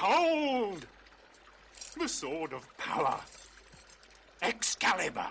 Behold! The sword of power. Excalibur.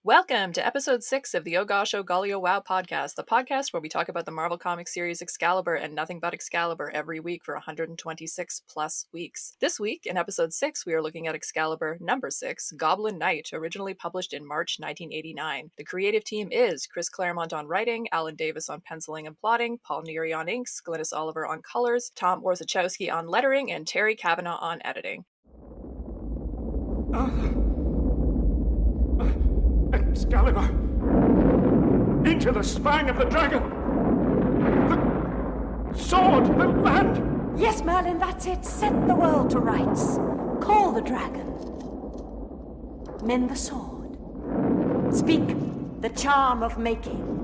Welcome to episode 6 of the Oh Gosh, Oh Golly, Oh Wow podcast, the podcast where we talk about the Marvel Comics series Excalibur and nothing but Excalibur every week for 126 plus weeks. This week, in episode 6, we are looking at Excalibur number 6, Goblin Night, originally published in March 1989. The creative team is Chris Claremont on writing, Alan Davis on penciling and plotting, Paul Neary on inks, Glynis Oliver on colors, Tom Warzachowski on lettering, and Terry Kavanagh on editing. Excalibur! Into the spine of the dragon! The sword! The land! Yes, Merlin, that's it. Set the world to rights. Call the dragon. Mend the sword. Speak the charm of making.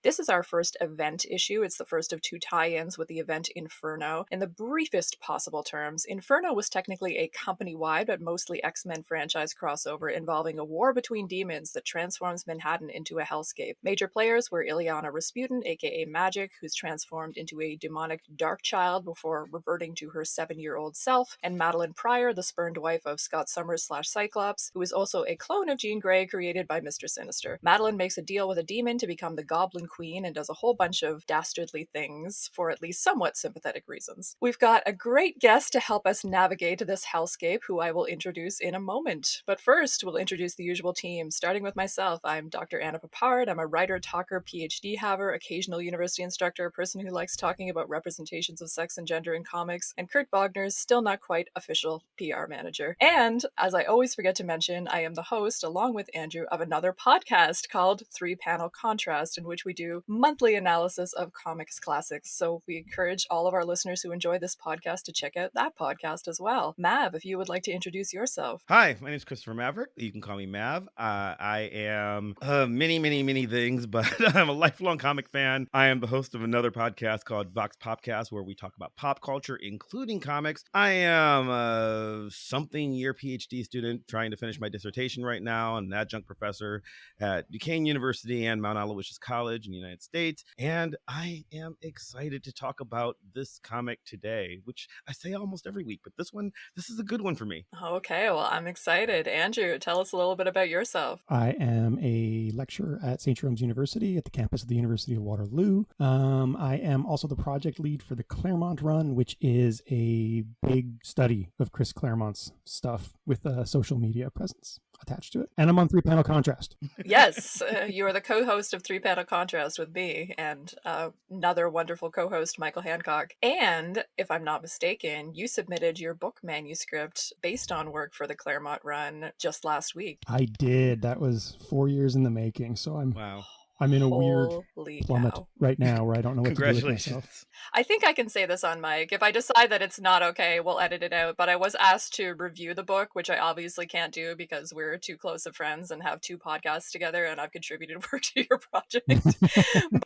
This is our first event issue. It's the first of 2 tie-ins with the event Inferno. In the briefest possible terms, Inferno was technically a company-wide but mostly X-Men franchise crossover involving a war between demons that transforms Manhattan into a hellscape. Major players were Ileana Rasputin, aka Magic, who's transformed into a demonic dark child before reverting to her 7-year-old self, and Madeline Pryor, the spurned wife of Scott Summers / Cyclops, who is also a clone of Jean Grey created by Mr. Sinister. Madeline makes a deal with a demon to become the Goblin Queen and does a whole bunch of dastardly things for at least somewhat sympathetic reasons. We've got a great guest to help us navigate this hellscape, who I will introduce in a moment. But first, we'll introduce the usual team, starting with myself. I'm Dr. Anna Papard. I'm a writer, talker, PhD haver, occasional university instructor, person who likes talking about representations of sex and gender in comics, and Kurt Wagner's still not quite official PR manager. And, as I always forget to mention, I am the host, along with Andrew, of another podcast called 3-Panel Contrast, in which we do monthly analysis of comics classics. So we encourage all of our listeners who enjoy this podcast to check out that podcast as well. Mav, if you would like to introduce yourself. Hi, my name is Christopher Maverick. You can call me Mav. I am many things, but I'm a lifelong comic fan. I am the host of another podcast called Vox Popcast, where we talk about pop culture, including comics. I am a something-year PhD student trying to finish my dissertation right now. I'm an adjunct professor at Duquesne University and Mount Aloysius College in the United States, and I am excited to talk about this comic today, which I say almost every week, but this is a good one for me. Okay, well, I'm excited. Andrew, tell us a little bit about yourself. I am a lecturer at St. Jerome's University at the campus of the University of Waterloo. I am also the project lead for the Claremont Run, which is a big study of Chris Claremont's stuff with a social media presence attached to it. And I'm on 3-Panel Contrast. Yes, you are the co-host of 3-Panel Contrast with me and another wonderful co-host, Michael Hancock. And, if I'm not mistaken, you submitted your book manuscript based on work for the Claremont Run just last week. I did. That was 4 years in the making, so Wow. I'm in a weird Holy plummet cow. right now where I don't know what to do with myself. Congratulations. I think I can say this on mic. If I decide that it's not okay, we'll edit it out. But I was asked to review the book, which I obviously can't do because we're too close of friends and have 2 podcasts together, and I've contributed work to your project.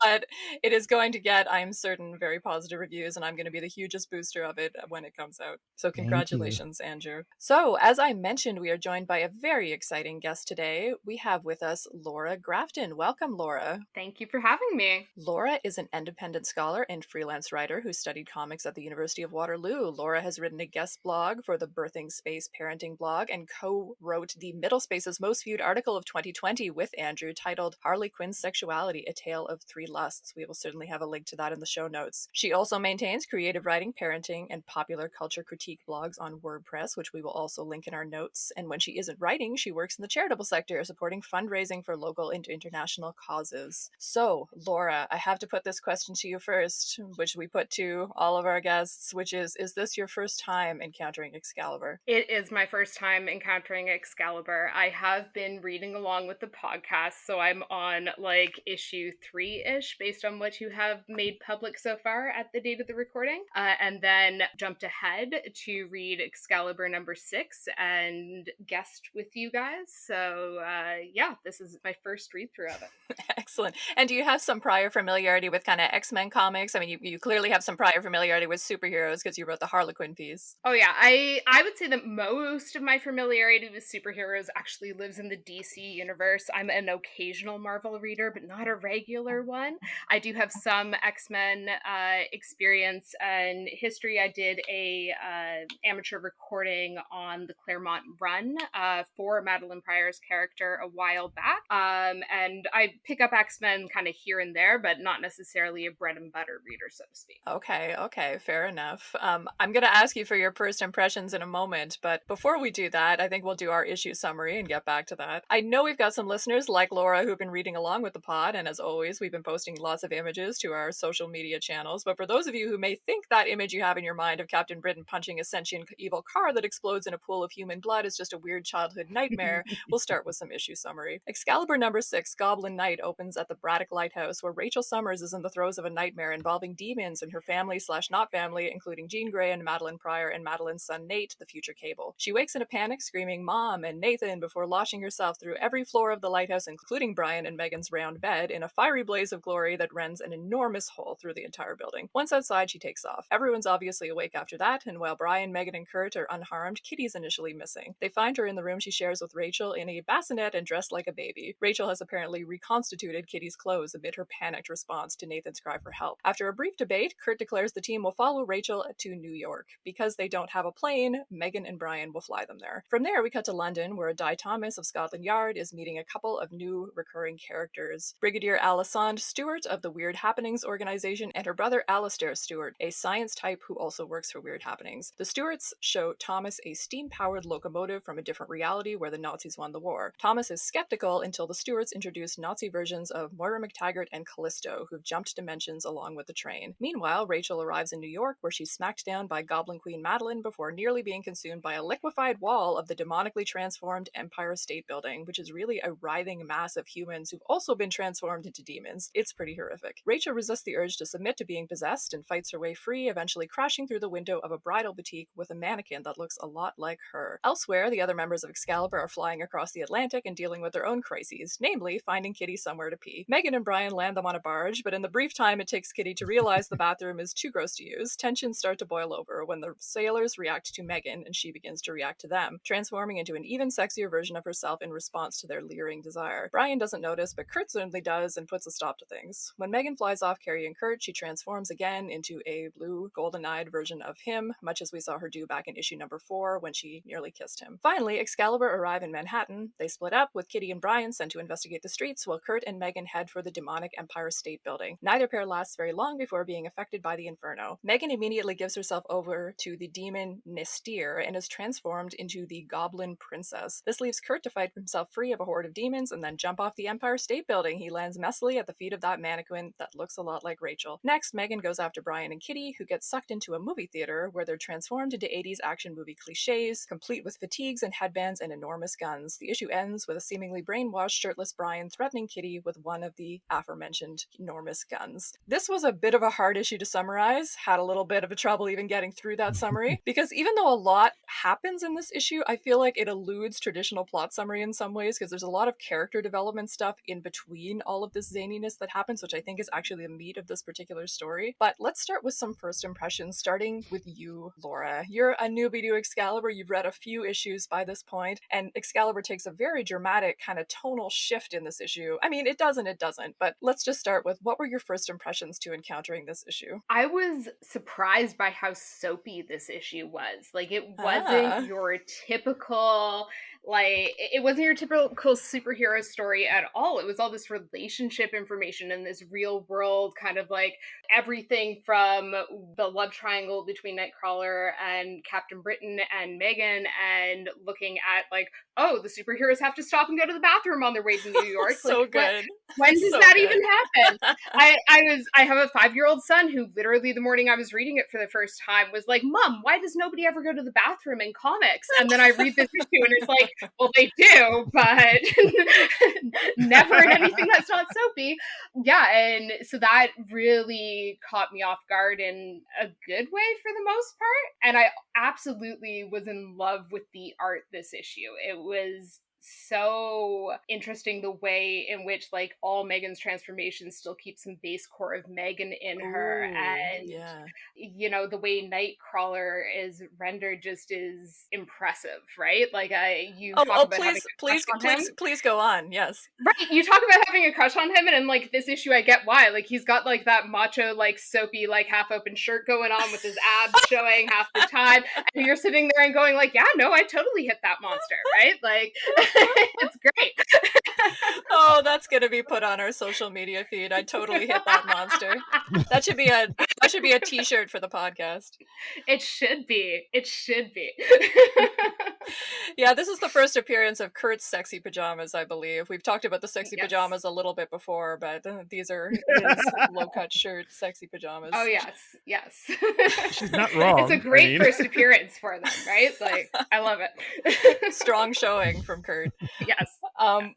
But it is going to get, I'm certain, very positive reviews, and I'm going to be the hugest booster of it when it comes out. So congratulations, Andrew. So, as I mentioned, we are joined by a very exciting guest today. We have with us Laura Grafton. Welcome, Laura. Laura. Thank you for having me. Laura is an independent scholar and freelance writer who studied comics at the University of Waterloo. Laura has written a guest blog for the Birthing Space Parenting blog and co-wrote the Middle Space's most viewed article of 2020 with Andrew titled Harley Quinn's Sexuality, A Tale of Three Lusts. We will certainly have a link to that in the show notes. She also maintains creative writing, parenting, and popular culture critique blogs on WordPress, which we will also link in our notes. And when she isn't writing, she works in the charitable sector, supporting fundraising for local and international causes. So, Laura, I have to put this question to you first, which we put to all of our guests, which is this your first time encountering Excalibur? It is my first time encountering Excalibur. I have been reading along with the podcast, so I'm on like issue 3-ish based on what you have made public so far at the date of the recording, and then jumped ahead to read Excalibur number 6 and guest with you guys. So yeah, this is my first read through of it. Excellent. And do you have some prior familiarity with kind of X-Men comics? I mean, you clearly have some prior familiarity with superheroes because you wrote the Harlequin piece. Oh yeah, I would say that most of my familiarity with superheroes actually lives in the DC universe. I'm an occasional Marvel reader, but not a regular one. I do have some X-Men experience and history. I did a amateur recording on the Claremont run for Madeline Pryor's character a while back, and I pick up X-Men kind of here and there, but not necessarily a bread and butter reader, so to speak. Okay, fair enough. I'm going to ask you for your first impressions in a moment, but before we do that, I think we'll do our issue summary and get back to that. I know we've got some listeners like Laura who've been reading along with the pod, and as always, we've been posting lots of images to our social media channels, but for those of you who may think that image you have in your mind of Captain Britain punching a sentient evil car that explodes in a pool of human blood is just a weird childhood nightmare, we'll start with some issue summary. Excalibur number 6, Goblin Night, opens at the Braddock Lighthouse, where Rachel Summers is in the throes of a nightmare involving demons and her family/not family, including Jean Grey and Madeline Pryor and Madeline's son Nate, the future Cable. She wakes in a panic, screaming "Mom" and "Nathan" before launching herself through every floor of the lighthouse, including Brian and Megan's round bed, in a fiery blaze of glory that rends an enormous hole through the entire building. Once outside, she takes off. Everyone's obviously awake after that, and while Brian, Megan, and Kurt are unharmed, Kitty's initially missing. They find her in the room she shares with Rachel in a bassinet and dressed like a baby. Rachel has apparently reconstituted Kitty's clothes amid her panicked response to Nathan's cry for help. After a brief debate, Kurt declares the team will follow Rachel to New York. Because they don't have a plane, Megan and Brian will fly them there. From there, we cut to London, where Di Thomas of Scotland Yard is meeting a couple of new recurring characters. Brigadier Alessandre Stewart of the Weird Happenings organization and her brother Alistair Stewart, a science type who also works for Weird Happenings. The Stewarts show Thomas a steam-powered locomotive from a different reality where the Nazis won the war. Thomas is skeptical until the Stewarts introduce Nazi versions of Moira McTaggart and Callisto, who've jumped dimensions along with the train. Meanwhile, Rachel arrives in New York, where she's smacked down by Goblin Queen Madeline before nearly being consumed by a liquefied wall of the demonically transformed Empire State Building, which is really a writhing mass of humans who've also been transformed into demons. It's pretty horrific. Rachel resists the urge to submit to being possessed and fights her way free, eventually crashing through the window of a bridal boutique with a mannequin that looks a lot like her. Elsewhere, the other members of Excalibur are flying across the Atlantic and dealing with their own crises, namely finding Kitty somewhere to pee. Megan and Brian land them on a barge, but in the brief time it takes Kitty to realize the bathroom is too gross to use, tensions start to boil over when the sailors react to Megan and she begins to react to them, transforming into an even sexier version of herself in response to their leering desire. Brian doesn't notice, but Kurt certainly does and puts a stop to things. When Megan flies off carrying Kurt, she transforms again into a blue, golden-eyed version of him, much as we saw her do back in issue number 4 when she nearly kissed him. Finally, Excalibur arrive in Manhattan. They split up, with Kitty and Brian sent to investigate the streets, while Kurt and Megan head for the demonic Empire State Building. Neither pair lasts very long before being affected by the Inferno. Megan immediately gives herself over to the demon Nestir and is transformed into the Goblin Princess. This leaves Kurt to fight himself free of a horde of demons and then jump off the Empire State Building. He lands messily at the feet of that mannequin that looks a lot like Rachel. Next, Megan goes after Brian and Kitty, who get sucked into a movie theater where they're transformed into 80s action movie cliches, complete with fatigues and headbands and enormous guns. The issue ends with a seemingly brainwashed, shirtless Brian threatening Kitty with one of the aforementioned enormous guns. This was a bit of a hard issue to summarize, had a little bit of a trouble even getting through that summary, because even though a lot happens in this issue, I feel like it eludes traditional plot summary in some ways, because there's a lot of character development stuff in between all of this zaniness that happens, which I think is actually the meat of this particular story. But let's start with some first impressions, starting with you, Laura. You're a newbie to Excalibur, you've read a few issues by this point, and Excalibur takes a very dramatic kind of tonal shift in this issue. I mean, it does and it doesn't. But let's just start with, what were your first impressions to encountering this issue? I was surprised by how soapy this issue was. Like, it Ah. wasn't your typical, like, it wasn't your typical superhero story at all. It was all this relationship information and this real world kind of like everything from the love triangle between Nightcrawler and Captain Britain and Megan, and looking at like, oh, the superheroes have to stop and go to the bathroom on their way to New York. So like, good. When does So that good. even happen? I have a 5-year-old son who literally the morning I was reading it for the first time was like, Mom, why does nobody ever go to the bathroom in comics? And then I read this issue and it's like, well, they do, but never in anything that's not soapy. Yeah, and so that really caught me off guard in a good way for the most part. And I absolutely was in love with the art this issue. It was so interesting the way in which like all Megan's transformations still keep some base core of Megan in her. Ooh, And yeah. you know, the way Nightcrawler is rendered just is impressive, right? Like you talk about having a crush on him. Please go on. Yes. Right, you talk about having a crush on him, and in like this issue I get why. Like he's got like that macho, like soapy, like half open shirt going on with his abs showing half the time, and you're sitting there and going like, yeah, no, I totally hit that monster, right? Like it's great. Oh, that's gonna be put on our social media feed. I totally hit that monster. That should be a t-shirt for the podcast. It should be. It should be. Yeah, this is the first appearance of Kurt's sexy pajamas, I believe. We've talked about the sexy Yes. pajamas a little bit before, but these are his low-cut shirt sexy pajamas. Oh yes, yes. She's not wrong. It's a great first appearance for them, right? Like I love it. Strong showing from Kurt. Yes.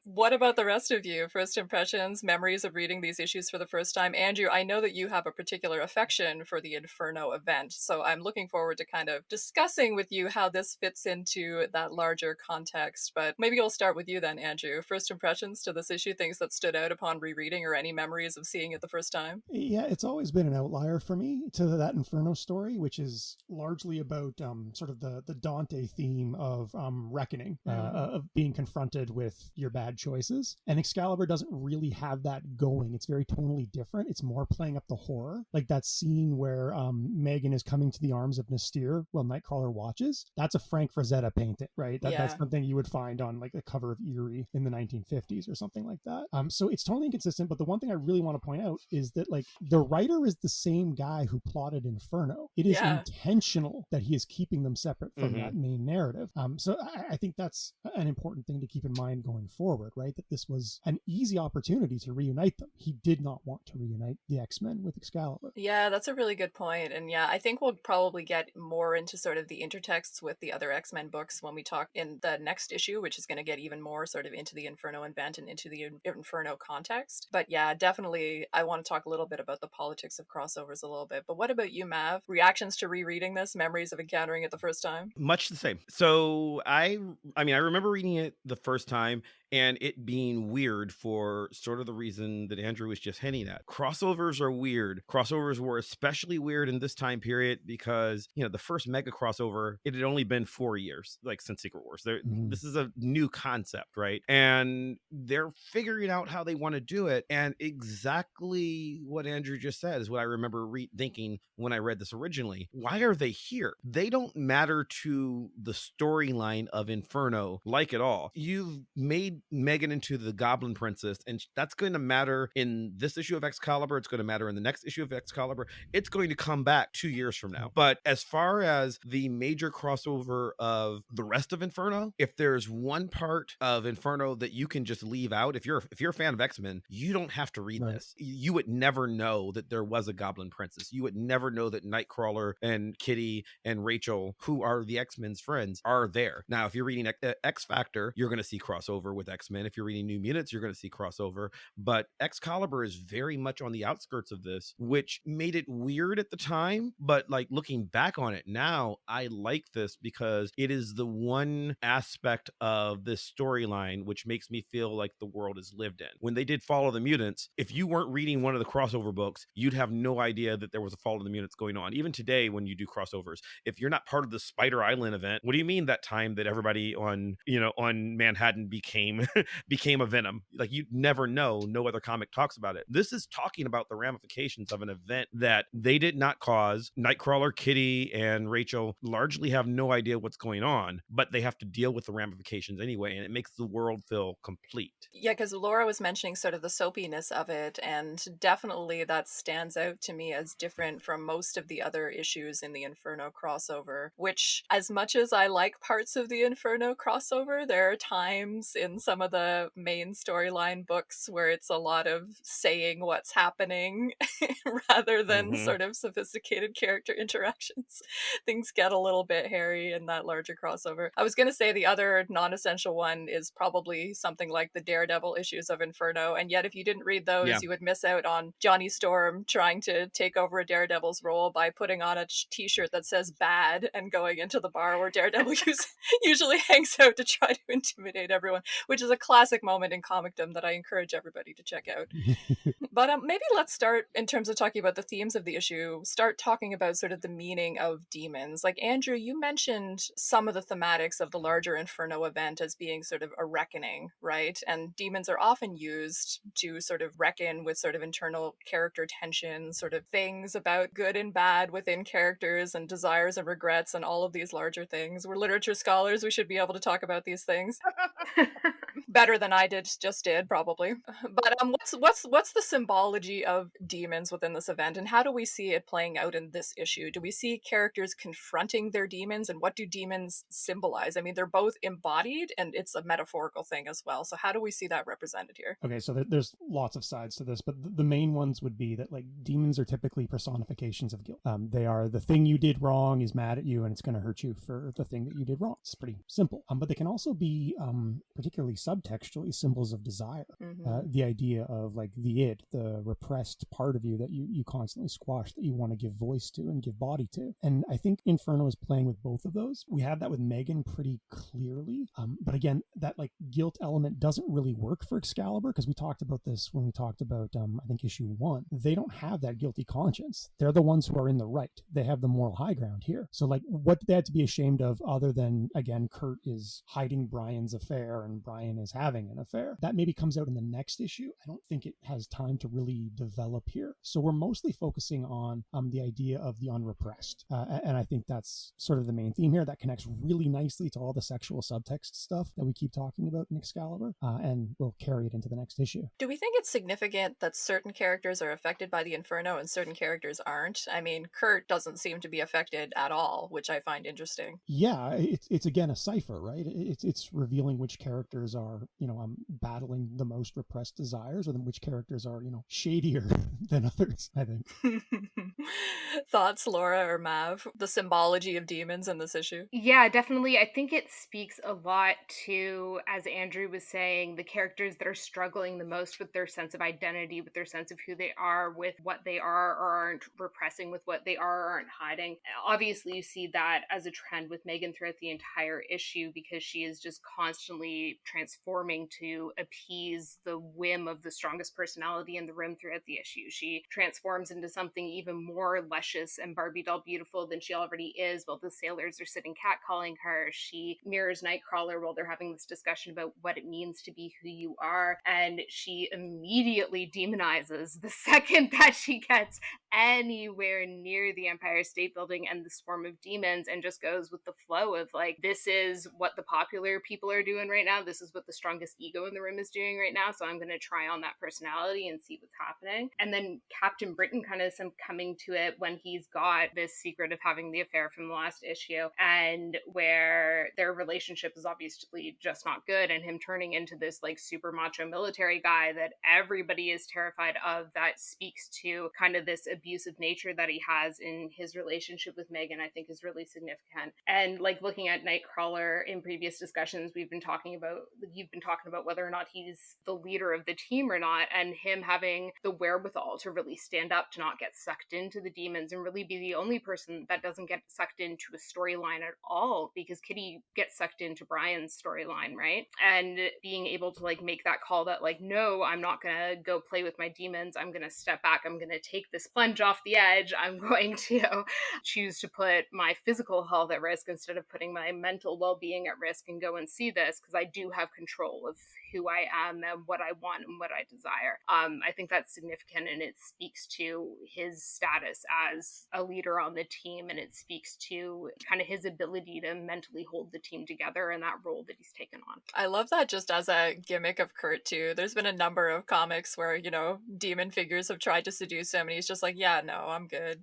What about the rest of you? First impressions, memories of reading these issues for the first time. Andrew, I know that you have a particular affection for the Inferno event, so I'm looking forward to kind of discussing with you how this fits into that larger context. But maybe I'll start with you then, Andrew. First impressions to this issue, things that stood out upon rereading, or any memories of seeing it the first time? Yeah, it's always been an outlier for me to that Inferno story, which is largely about sort of the Dante theme of reckoning, of being confronted with your bad choices. And Excalibur doesn't really have that going. It's very tonally different. It's more playing up the horror. Like that scene where Megan is coming to the arms of Mystere while Nightcrawler watches. That's a Frank Frazetta painting, right? That's something you would find on like a cover of Eerie in the 1950s or something like that. So it's totally inconsistent. But the one thing I really want to point out is that like the writer is the same guy who plotted Inferno. It is intentional that he is keeping them separate from that main narrative. So I think that's an important thing to keep in mind going forward, right? That this was an easy opportunity to reunite them. He did not want to reunite the X-Men with Excalibur. Yeah, that's a really good point. And yeah, I think we'll probably get more into sort of the intertexts with the other X-Men books when we talk in the next issue, which is going to get even more sort of into the Inferno event and into the Inferno context. But yeah, definitely I want to talk a little bit about the politics of crossovers a little bit. But what about you, Mav? Reactions to rereading this, memories of encountering it the first time? Much the same. So I remember reading it the first time and it being weird for sort of the reason that Andrew was just hinting at. Crossovers are weird. Crossovers were especially weird in this time period because, you know, the first mega crossover, it had only been 4 years, like since Secret Wars. This is a new concept, right? And they're figuring out how they want to do it. And exactly what Andrew just said is what I remember thinking when I read this originally. Why are they here? They don't matter to the storyline of Inferno like at all. You've made Megan into the Goblin Princess, and that's going to matter in this issue of Excalibur. It's going to matter in the next issue of Excalibur. It's going to come back 2 years from now. But as far as the major crossover of the rest of Inferno, if there's one part of Inferno that you can just leave out, if you're a fan of X-Men, you don't have to read this. You would never know that there was a Goblin Princess. You would never know that Nightcrawler and Kitty and Rachel, who are the X-Men's friends, are there. Now, if you're reading X Factor, you're going to see crossover with X-Men. If you're reading New Mutants, you're going to see crossover. But Excalibur is very much on the outskirts of this, which made it weird at the time. But like looking back on it now, I like this because it is the one aspect of this storyline which makes me feel like the world is lived in. When they did Fall of the Mutants, if you weren't reading one of the crossover books, you'd have no idea that there was a Fall of the Mutants going on. Even today, when you do crossovers, if you're not part of the Spider Island event, what do you mean that time that everybody on Manhattan became became became a venom. Like, you never know. No other comic talks about it. This is talking about the ramifications of an event that they did not cause. Nightcrawler, Kitty, and Rachel largely have no idea what's going on, but they have to deal with the ramifications anyway, and it makes the world feel complete. Yeah, because Laura was mentioning sort of the soapiness of it, and definitely that stands out to me as different from most of the other issues in the Inferno crossover, which, as much as I like parts of the Inferno crossover, there are times in some of the main storyline books where it's a lot of saying what's happening rather than sort of sophisticated character interactions. Things get a little bit hairy in that larger crossover. I was going to say the other non-essential one is probably something like the Daredevil issues of Inferno, and yet if you didn't read those, you would miss out on Johnny Storm trying to take over a Daredevil's role by putting on a t-shirt that says bad and going into the bar where Daredevil usually hangs out to try to intimidate everyone, which is a classic moment in comicdom that I encourage everybody to check out. But maybe let's start, in terms of talking about the themes of the issue, start talking about sort of the meaning of demons. Like, Andrew, you mentioned some of the thematics of the larger Inferno event as being sort of a reckoning, right? And demons are often used to sort of reckon with sort of internal character tension, sort of things about good and bad within characters and desires and regrets and all of these larger things. We're literature scholars. We should be able to talk about these things better than I just did, probably. But what's the symbology of demons within this event, and how do we see it playing out in this issue? Do we see characters confronting their demons, and what do demons symbolize? I mean, they're both embodied, and it's a metaphorical thing as well. So how do we see that represented here? Okay, so there's lots of sides to this, but the main ones would be that, like, demons are typically personifications of guilt. They are the thing you did wrong is mad at you, and it's going to hurt you for the thing that you did wrong. It's pretty simple. But they can also be particularly subtextually symbols of desire. The idea of, like, the id, the repressed part of you that you constantly squash, that you want to give voice to and give body to. And I think Inferno is playing with both of those. We have that with Megan pretty clearly. But again, that, like, guilt element doesn't really work for Excalibur, because we talked about this when we talked about, I think, issue 1. They don't have that guilty conscience. They're the ones who are in the right. They have the moral high ground here. So, like, what they had to be ashamed of, other than, again, Kurt is hiding Brian's affair and Brian is having an affair, that maybe comes out in the next issue. I don't think it has time to really develop here. So we're mostly focusing on the idea of the unrepressed. And I think that's sort of the main theme here. That connects really nicely to all the sexual subtext stuff that we keep talking about in Excalibur, and we'll carry it into the next issue. Do we think it's significant that certain characters are affected by the Inferno and certain characters aren't? I mean, Kurt doesn't seem to be affected at all, which I find interesting. Yeah, it's again a cipher, right? It's revealing which characters are, battling the most repressed desires, or which characters are, shadier than others, I think. Thoughts, Laura or Mav? The symbology of demons in this issue? Yeah, definitely. I think it speaks a lot to, as Andrew was saying, the characters that are struggling the most with their sense of identity, with their sense of who they are, with what they are or aren't repressing, with what they are or aren't hiding. Obviously, you see that as a trend with Megan throughout the entire issue, because she is just constantly transforming to appease the whim of the strongest personality in the room throughout the issue. She transforms into something even more luscious and Barbie doll beautiful than she already is while the sailors are sitting catcalling her. She mirrors Nightcrawler while they're having this discussion about what it means to be who you are, and she immediately demonizes the second that she gets anywhere near the Empire State Building and the swarm of demons, and just goes with the flow of, like, this is what the popular people are doing right now, this is what the strongest ego in the room is doing right now, so I'm going to try on that personality and see what's happening. And then Captain Britain kind of coming to it when he's got this secret of having the affair from the last issue, and where their relationship is obviously just not good, and him turning into this, like, super macho military guy that everybody is terrified of, that speaks to kind of this abusive nature that he has in his relationship with Megan, I think is really significant. And, like, looking at Nightcrawler in previous discussions, you've been talking about whether or not he's the leader of the team or not, and him having the wherewithal to really stand up, to not get sucked into the demons, and really be the only person that doesn't get sucked into a storyline at all, because Kitty gets sucked into Brian's storyline, right? And being able to, like, make that call that, like, no, I'm not gonna go play with my demons, I'm gonna step back, I'm gonna take this plunge lunge off the edge, I'm going to choose to put my physical health at risk instead of putting my mental well-being at risk and go and see this, because I do have control of who I am and what I want and what I desire. I think that's significant, and it speaks to his status as a leader on the team, and it speaks to kind of his ability to mentally hold the team together and that role that he's taken on. I love that just as a gimmick of Kurt too. There's been a number of comics where, you know, demon figures have tried to seduce him and he's just like, yeah, no, I'm good.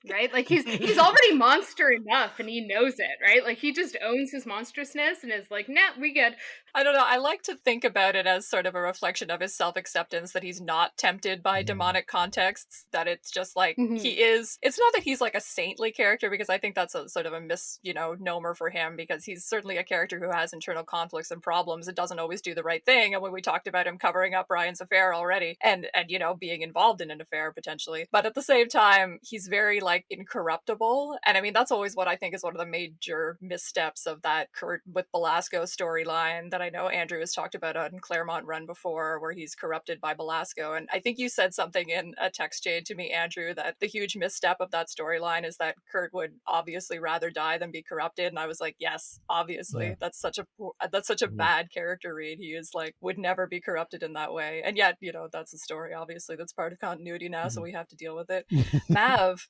Right? Like he's already monster enough and he knows it, right? Like he just owns his monstrousness and is like, nah, we good. I don't know. I like to think about it as sort of a reflection of his self-acceptance, that he's not tempted by demonic contexts, that it's just like he is. It's not that he's like a saintly character, because I think that's a sort of a misnomer for him, because he's certainly a character who has internal conflicts and problems and doesn't always do the right thing. And when we talked about him covering up Brian's affair already and you know, being involved in an affair potentially, but at the same time, he's very like incorruptible. And I mean, that's always what I think is one of the major missteps of that Kurt with Belasco storyline that I know Andrew has talked about on Claremont Run before, where he's corrupted by Belasco. And I think you said something in a text chain to me, Andrew, that the huge misstep of that storyline is that Kurt would obviously rather die than be corrupted. And I was like, yes, obviously. That's such a bad character read. He is like, would never be corrupted in that way. And yet, you know, that's a story, obviously, that's part of continuity now, so we have to deal with it. Mav,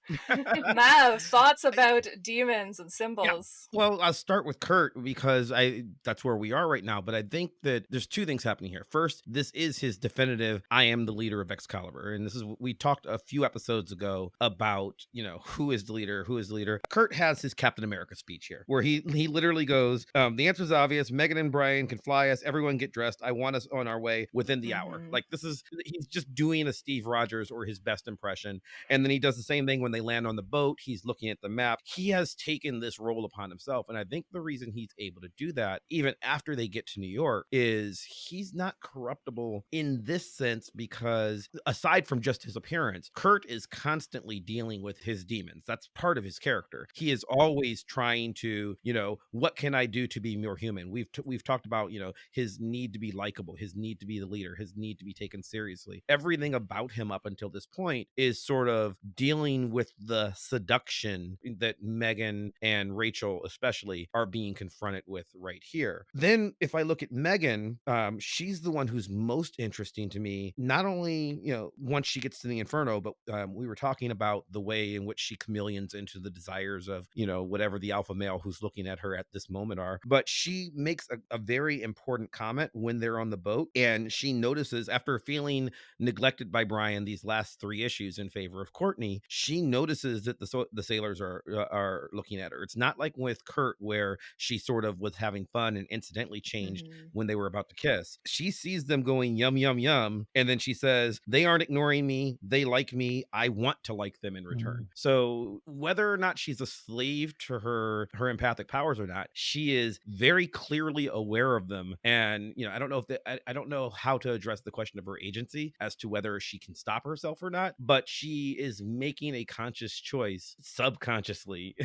thoughts about demons and symbols? Yeah. Well, I'll start with Kurt because that's where we are right now. But I think that there's two things happening here. First, this is his definitive, I am the leader of Excalibur. And this is, we talked a few episodes ago about, you know, who is the leader? Kurt has his Captain America speech here, where he literally goes, the answer is obvious. Megan and Brian can fly us. Everyone get dressed. I want us on our way within the hour. Like he's just doing a Steve Rogers or his best impression. And then he does the same thing when they land on the boat. He's looking at the map. He has taken this role upon himself. And I think the reason he's able to do that, even after they get to New York, is he's not corruptible in this sense, because aside from just his appearance, Kurt is constantly dealing with his demons. That's part of his character. He is always trying to, you know, what can I do to be more human? We've talked about, you know, his need to be likable, his need to be the leader, his need to be taken seriously. Everything about him up until this point is sort of dealing with the seduction that Megan and Rachel especially are being confronted with right here. Then if I look at Megan, she's the one who's most interesting to me, not only, you know, once she gets to the Inferno, but we were talking about the way in which she chameleons into the desires of, you know, whatever the alpha male who's looking at her at this moment are. But she makes a very important comment when they're on the boat, and she notices, after feeling neglected by Brian these last 3 issues in favor of Courtney, she notices that the sailors are looking at her. It's not like with Kurt, where she sort of was having fun and incidentally changed when they were about to kiss. She sees them going yum yum yum, and then she says, they aren't ignoring me, they like me, I want to like them in return. So whether or not she's a slave to her empathic powers or not, she is very clearly aware of them. And, you know, I don't know if I don't know how to address the question of her agency as to whether she can stop herself or not, but she is making a conscious choice subconsciously,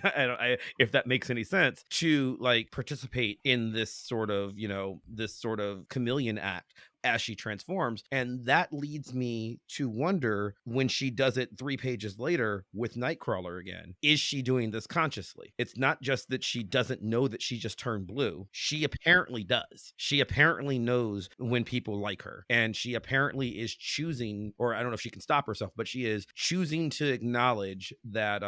if that makes any sense, to like participate in this sort of, you know, this sort of chameleon act as she transforms. And that leads me to wonder, when she does it 3 pages later with Nightcrawler again, is she doing this consciously? It's not just that she doesn't know that she just turned blue. She apparently does. She apparently knows when people like her, and she apparently is choosing, or I don't know if she can stop herself, but she is choosing to acknowledge that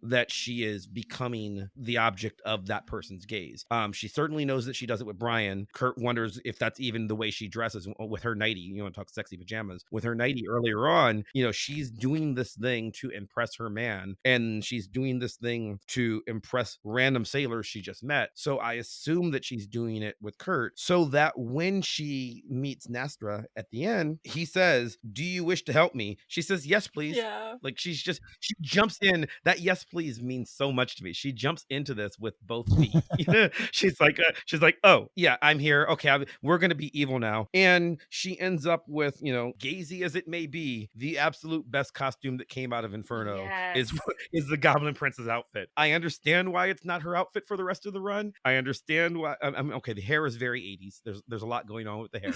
that she is becoming the object of that person's gaze. She certainly knows that she does it with Brian. Kurt wonders if that's even the way she dresses with her nightie. You want to talk sexy pajamas with her nightie earlier on. You know, she's doing this thing to impress her man, and she's doing this thing to impress random sailors she just met. So I assume that she's doing it with Kurt, so that when she meets Nastra at the end, he says, do you wish to help me? She says, yes, please. Yeah. Like she jumps in. That yes, please means so much to me. She jumps into this with both feet. She's like, oh yeah, I'm here. Okay, we're going to be evil now. And and she ends up with, gazy as it may be, the absolute best costume that came out of Inferno is Yes. is the Goblin Prince's outfit. I understand why it's not her outfit for the rest of the run. I understand why. I mean, okay, the hair is very 80s. There's a lot going on with the hair,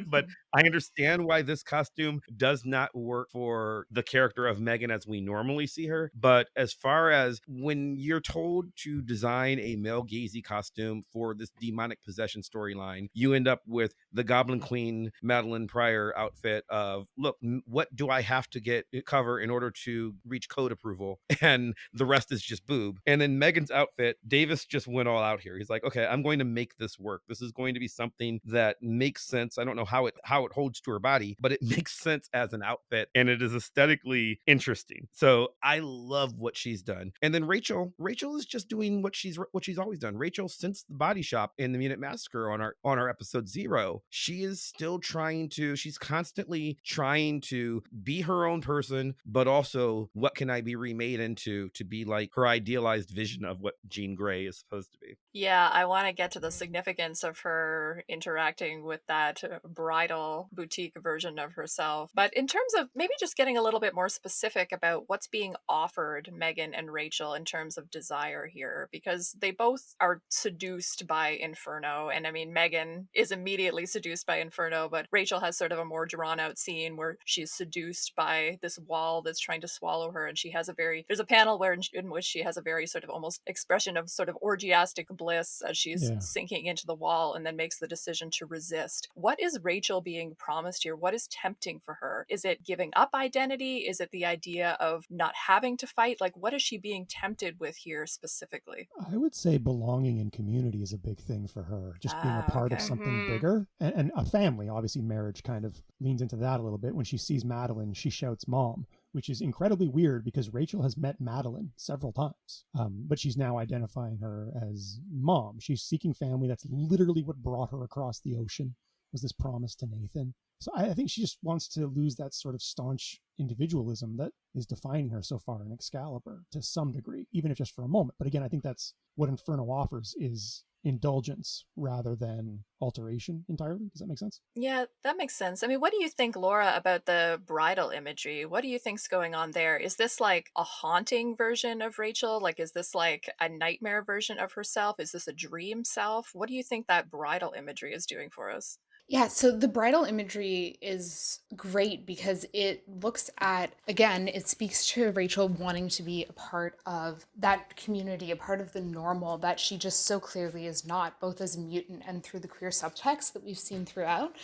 but I understand why this costume does not work for the character of Megan as we normally see her. But as far as when you're told to design a male gazy costume for this demonic possession storyline, you end up with the Goblin Queen Madeline Pryor outfit of, look, what do I have to get cover in order to reach code approval? And the rest is just boob. And then Megan's outfit, Davis just went all out here. He's like, okay, I'm going to make this work. This is going to be something that makes sense. I don't know how it holds to her body, but it makes sense as an outfit, and it is aesthetically interesting. So I love what she's done. And then Rachel is just doing what she's always done. Rachel, since the body shop in the Munich Massacre on our episode 0, she is still she's constantly trying to be her own person, but also what can I be remade into to be like her idealized vision of what Jean Grey is supposed to be. Yeah, I want to get to the significance of her interacting with that bridal boutique version of herself. But in terms of maybe just getting a little bit more specific about what's being offered Megan and Rachel in terms of desire here, because they both are seduced by Inferno. And I mean, Megan is immediately seduced by Inferno, but Rachel has sort of a more drawn out scene where she's seduced by this wall that's trying to swallow her. And she has there's a panel in which she has a very sort of almost expression of sort of orgiastic bliss as she's sinking into the wall and then makes the decision to resist. What is Rachel being promised here? What is tempting for her? Is it giving up identity? Is it the idea of not having to fight? Like, what is she being tempted with here specifically? I would say belonging in community is a big thing for her. Just being a part of something bigger and a family. Obviously, marriage kind of leans into that a little bit. When she sees Madeline, she shouts "Mom," which is incredibly weird because Rachel has met Madeline several times, but she's now identifying her as Mom. She's seeking family. That's literally what brought her across the ocean, was this promise to Nathan. So I think she just wants to lose that sort of staunch individualism that is defining her so far in Excalibur to some degree, even if just for a moment. But again, I think that's what Inferno offers, is indulgence rather than alteration entirely. Does that make sense? Yeah, that makes sense. I mean, what do you think, Laura, about the bridal imagery? What do you think's going on there? Is this like a haunting version of Rachel? Like, is this like a nightmare version of herself? Is this a dream self? What do you think that bridal imagery is doing for us? Yeah, so the bridal imagery is great because it looks at, again, it speaks to Rachel wanting to be a part of that community, a part of the normal that she just so clearly is not, both as a mutant and through the queer subtext that we've seen throughout.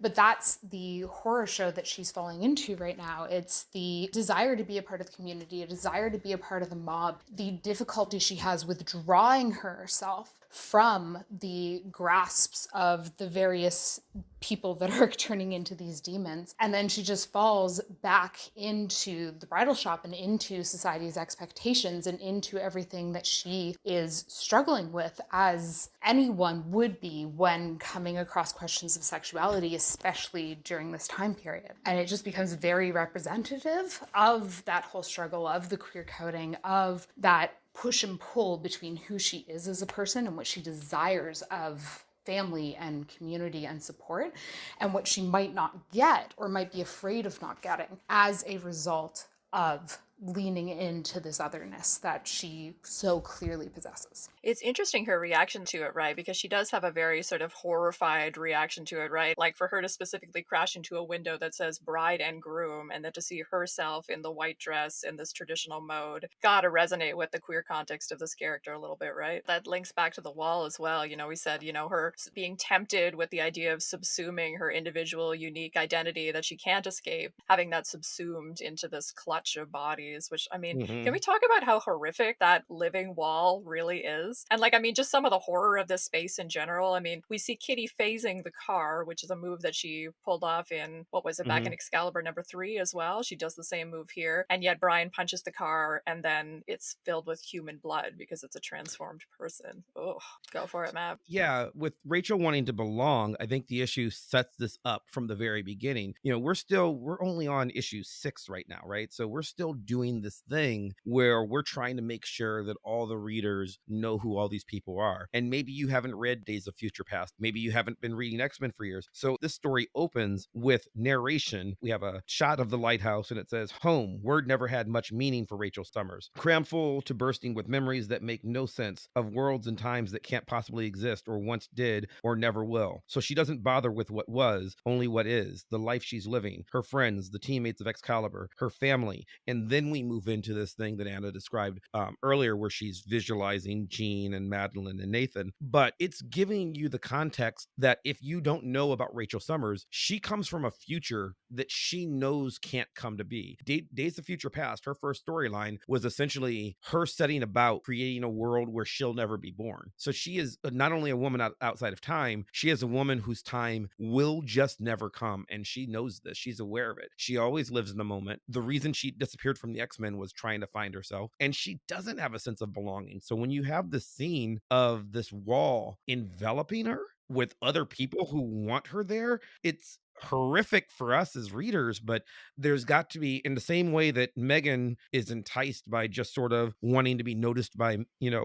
But that's the horror show that she's falling into right now. It's the desire to be a part of the community, a desire to be a part of the mob, the difficulty she has withdrawing herself from the grasps of the various people that are turning into these demons. And then she just falls back into the bridal shop and into society's expectations and into everything that she is struggling with, as anyone would be when coming across questions of sexuality, especially during this time period. And it just becomes very representative of that whole struggle, of the queer coding, of that push and pull between who she is as a person and what she desires of family and community and support, and what she might not get or might be afraid of not getting as a result of leaning into this otherness that she so clearly possesses. It's interesting, her reaction to it, right? Because she does have a very sort of horrified reaction to it, right? Like for her to specifically crash into a window that says bride and groom, and then to see herself in the white dress in this traditional mode, gotta resonate with the queer context of this character a little bit, right? That links back to the wall as well. You know, we said, you know, her being tempted with the idea of subsuming her individual, unique identity that she can't escape, having that subsumed into this clutch of bodies, which, I mean, can we talk about how horrific that living wall really is? And like, I mean, just some of the horror of this space in general. I mean, we see Kitty phasing the car, which is a move that she pulled off in, what was it, back in Excalibur #3 as well. She does the same move here. And yet Brian punches the car and then it's filled with human blood because it's a transformed person. Oh, go for it, Matt. Yeah, with Rachel wanting to belong, I think the issue sets this up from the very beginning. You know, we're only on issue 6 right now, right? So we're still doing doing this thing where we're trying to make sure that all the readers know who all these people are. And maybe you haven't read Days of Future Past. Maybe you haven't been reading X-Men for years. So this story opens with narration. We have a shot of the lighthouse and it says, "Home. Word never had much meaning for Rachel Summers. Crammed full to bursting with memories that make no sense, of worlds and times that can't possibly exist or once did or never will. So she doesn't bother with what was, only what is, the life she's living, her friends, the teammates of Excalibur, her family." And then we move into this thing that Anna described earlier where she's visualizing Jean and Madeline and Nathan. But it's giving you the context that if you don't know about Rachel Summers, she comes from a future that she knows can't come to be. Days of Future Past, her first storyline was essentially her setting about creating a world where she'll never be born. So she is not only a woman outside of time, she is a woman whose time will just never come. And she knows this. She's aware of it. She always lives in the moment. The reason she disappeared from the X-Men was trying to find herself. And she doesn't have a sense of belonging. So when you have this scene of this wall enveloping her with other people who want her there, it's horrific for us as readers. But there's got to be, in the same way that Megan is enticed by just sort of wanting to be noticed by,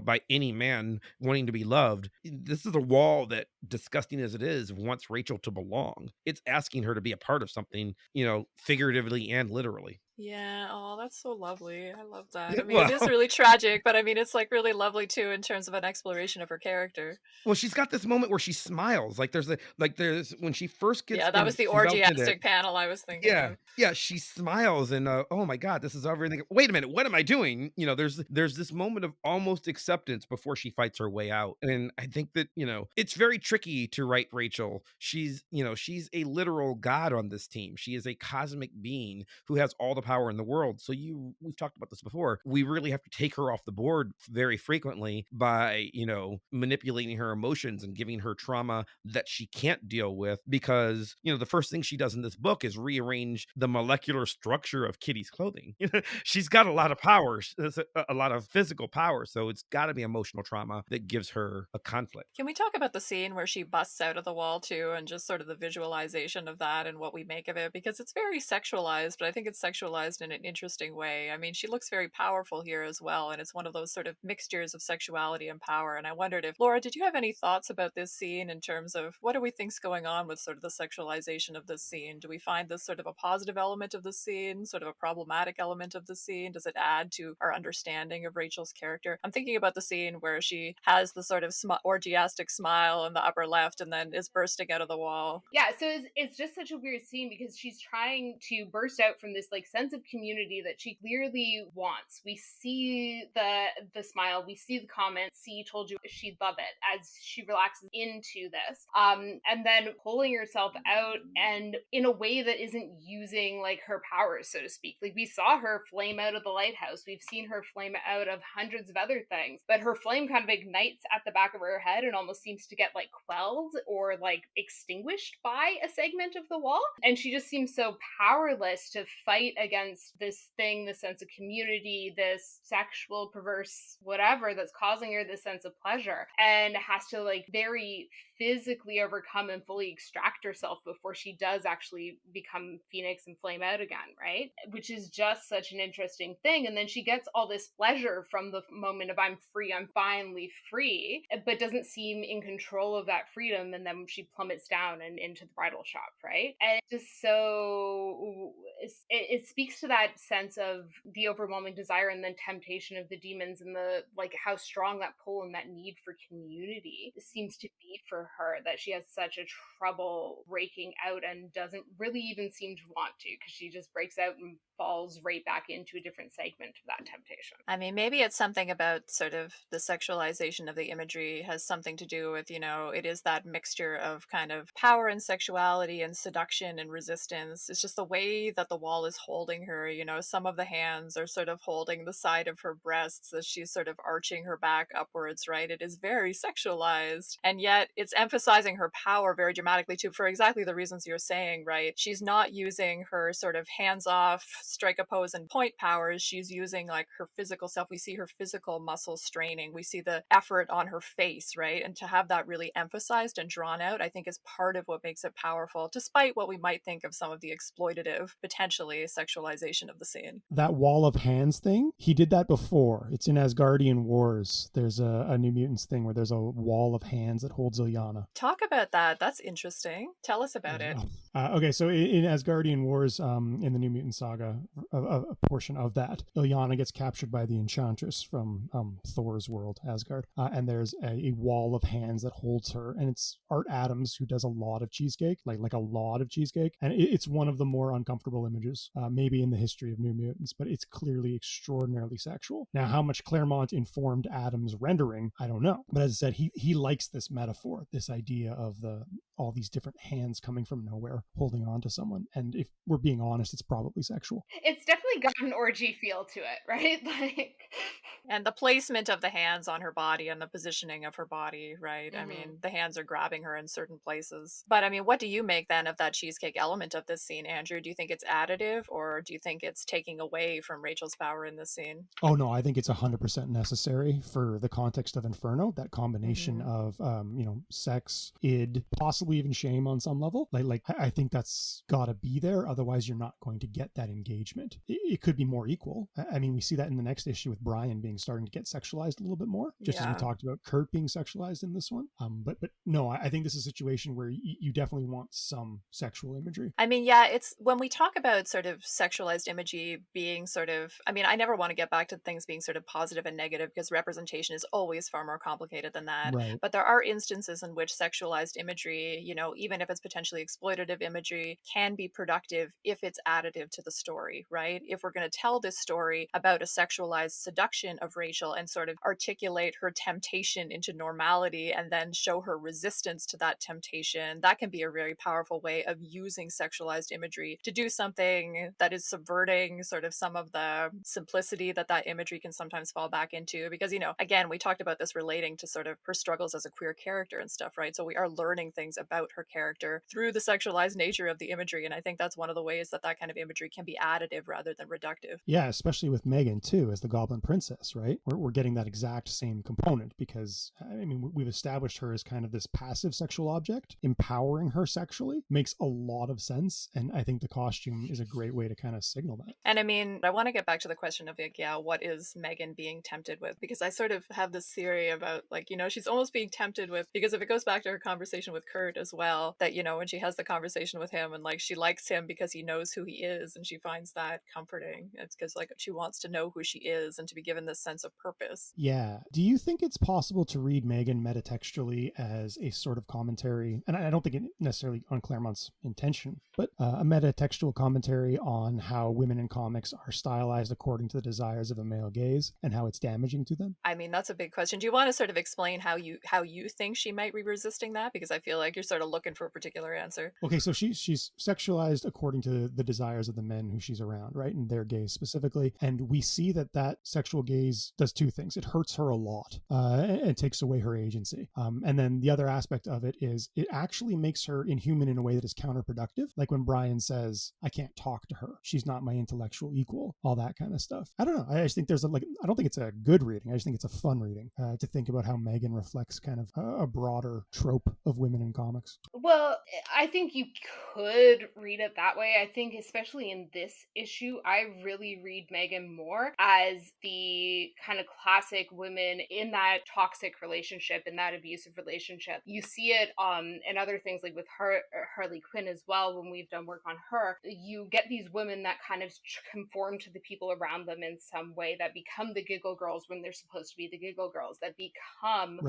by any man, wanting to be loved, this is a wall that, disgusting as it is, wants Rachel to belong. It's asking her to be a part of something, figuratively and literally. Yeah, oh, that's so lovely. I love that. I mean, Well, it is really tragic, but I mean, it's like really lovely too in terms of an exploration of her character. well, she's got this moment where she smiles. Like there's when she first gets Yeah, that was the enveloped in orgiastic it. panel I was thinking Yeah, of. yeah, she smiles and oh my God, this is everything. Wait a minute, what am I doing? There's this moment of almost acceptance before she fights her way out. And I think that, it's very tricky to write Rachel. She's a literal god on this team. She is a cosmic being who has all the power in the world. So we've talked about this before. We really have to take her off the board very frequently by, manipulating her emotions and giving her trauma that she can't deal with, because, the first thing she does in this book is rearrange the molecular structure of Kitty's clothing. She's got a lot of power, a lot of physical power. So it's got to be emotional trauma that gives her a conflict. Can we talk about the scene where she busts out of the wall too, and just sort of the visualization of that and what we make of it? Because it's very sexualized, but I think it's sexualized in an interesting way. I mean, she looks very powerful here as well, and it's one of those sort of mixtures of sexuality and power. And I wondered if, Laura, did you have any thoughts about this scene in terms of what do we think's going on with sort of the sexualization of this scene? Do we find this sort of a positive element of the scene, sort of a problematic element of the scene? Does it add to our understanding of Rachel's character? I'm thinking about the scene where she has the sort of orgiastic smile in the upper left and then is bursting out of the wall. Yeah, so it's just such a weird scene because she's trying to burst out from this like sense of community that she clearly wants. We see the smile, we see the comments, "See, told you she'd love it," as she relaxes into this. And then pulling herself out and in a way that isn't using like her powers, so to speak. Like we saw her flame out of the lighthouse. We've seen her flame out of hundreds of other things, but her flame kind of ignites at the back of her head and almost seems to get like quelled or like extinguished by a segment of the wall. And she just seems so powerless to fight against this thing, this sense of community, this sexual perverse whatever that's causing her this sense of pleasure, and has to like very physically overcome and fully extract herself before she does actually become Phoenix and flame out again, right? Which is just such an interesting thing. And then she gets all this pleasure from the moment of "I'm free, I'm finally free," but doesn't seem in control of that freedom. And then she plummets down and into the bridal shop, right? And it's just so it speaks to that sense of the overwhelming desire and then temptation of the demons, and the like how strong that pull and that need for community seems to be for her, that she has such a trouble breaking out and doesn't really even seem to want to, because she just breaks out and falls right back into a different segment of that temptation. I mean, maybe it's something about sort of the sexualization of the imagery has something to do with, it is that mixture of kind of power and sexuality and seduction and resistance. It's just the way that the wall is holding her. Some of the hands are sort of holding the side of her breasts as she's sort of arching her back upwards, right? It is very sexualized, and yet it's emphasizing her power very dramatically too, for exactly the reasons you're saying, right? She's not using her sort of hands-off, strike a pose and point powers. She's using like her physical self. We see her physical muscles straining. We see the effort on her face, right? And to have that really emphasized and drawn out, I think is part of what makes it powerful, despite what we might think of some of the exploitative, potentially sexualization of the scene. That wall of hands thing, he did that before. It's in Asgardian Wars. There's a New Mutants thing where there's a wall of hands that holds Illyana. Talk about that. That's interesting. Tell us about it. Okay, so in Asgardian Wars, in the New Mutant saga, a portion of that, Illyana gets captured by the Enchantress from Thor's world, Asgard, and there's a wall of hands that holds her, and it's Art Adams who does a lot of cheesecake, like a lot of cheesecake, and it's one of the more uncomfortable images, maybe in the history of New Mutants, but it's clearly extraordinarily sexual. Now, how much Claremont informed Adams' rendering, I don't know, but as I said, he likes this metaphor, this idea of all these different hands coming from nowhere holding on to someone, and if we're being honest, it's probably sexual. It's definitely got an orgy feel to it, right? Like, and the placement of the hands on her body and the positioning of her body, right? Mm-hmm. I mean, the hands are grabbing her in certain places. But I mean, what do you make then of that cheesecake element of this scene, Andrew? Do you think it's additive, or do you think it's taking away from Rachel's power in this scene? Oh no, I think it's 100% necessary for the context of Inferno. That combination of sex, id, possibly even shame on some level. Like I think that's got to be there. Otherwise, you're not going to get that engagement. It could be more equal. I mean, we see that in the next issue with Brian starting to get sexualized a little bit more, just as we talked about Kurt being sexualized in this one. But no, I think this is a situation where you definitely want some sexual imagery. I mean, yeah, it's when we talk about sort of sexualized imagery being sort of, I mean, I never want to get back to things being sort of positive and negative, because representation is always far more complicated than that. Right. But there are instances in which sexualized imagery, even if it's potentially exploitative imagery, can be productive if it's additive to the story, right? If we're going to tell this story about a sexualized seduction of Rachel and sort of articulate her temptation into normality and then show her resistance to that temptation, that can be a very powerful way of using sexualized imagery to do something that is subverting sort of some of the simplicity that imagery can sometimes fall back into. Because, again, we talked about this relating to sort of her struggles as a queer character and stuff, right? So we are learning things about her character through the sexualized nature of the imagery. And I think that's one of the ways that kind of imagery can be additive rather than reductive. Yeah, especially with Megan too, as the Goblin Princess, right? We're getting that exact same component because, I mean, we've established her as kind of this passive sexual object. Empowering her sexually makes a lot of sense. And I think the costume is a great way to kind of signal that. And I mean, I want to get back to the question of like, what is Megan being tempted with? Because I sort of have this theory about like, she's almost being tempted with, because if it goes back to her conversation with Kurt as well, that, when she has the conversation with him and like she likes him because he knows who he is and she finds that comforting. It's because like she wants to know who she is and to be given this sense of purpose. Yeah. Do you think it's possible to read Megan metatextually as a sort of commentary? And I don't think it necessarily on Claremont's intention, but a metatextual commentary on how women in comics are stylized according to the desires of a male gaze and how it's damaging to them? I mean, that's a big question. Do you want to sort of explain how you think she might be resisting that? Because I feel like you're sort of looking for a particular answer. Okay, so she's sexualized according to the desires of the men who she's around, right? And their gaze specifically. And we see that sexual gaze does two things. It hurts her a lot and takes away her agency. And then the other aspect of it is it actually makes her inhuman in a way that is counterproductive. Like when Brian says, I can't talk to her. She's not my intellectual equal, all that kind of stuff. I don't know. I just think I don't think it's a good reading. I just think it's a fun reading to think about how Megan reflects kind of a broader trope of women in comics. Well, I think you could read it that way. I think especially in this issue, I really read Megan more as the kind of classic women in that toxic relationship, in that abusive relationship. You see it in other things like with Harley Quinn as well. When we've done work on her, you get these women that kind of conform to the people around them in some way, that become the giggle girls when they're supposed to be the giggle girls, that become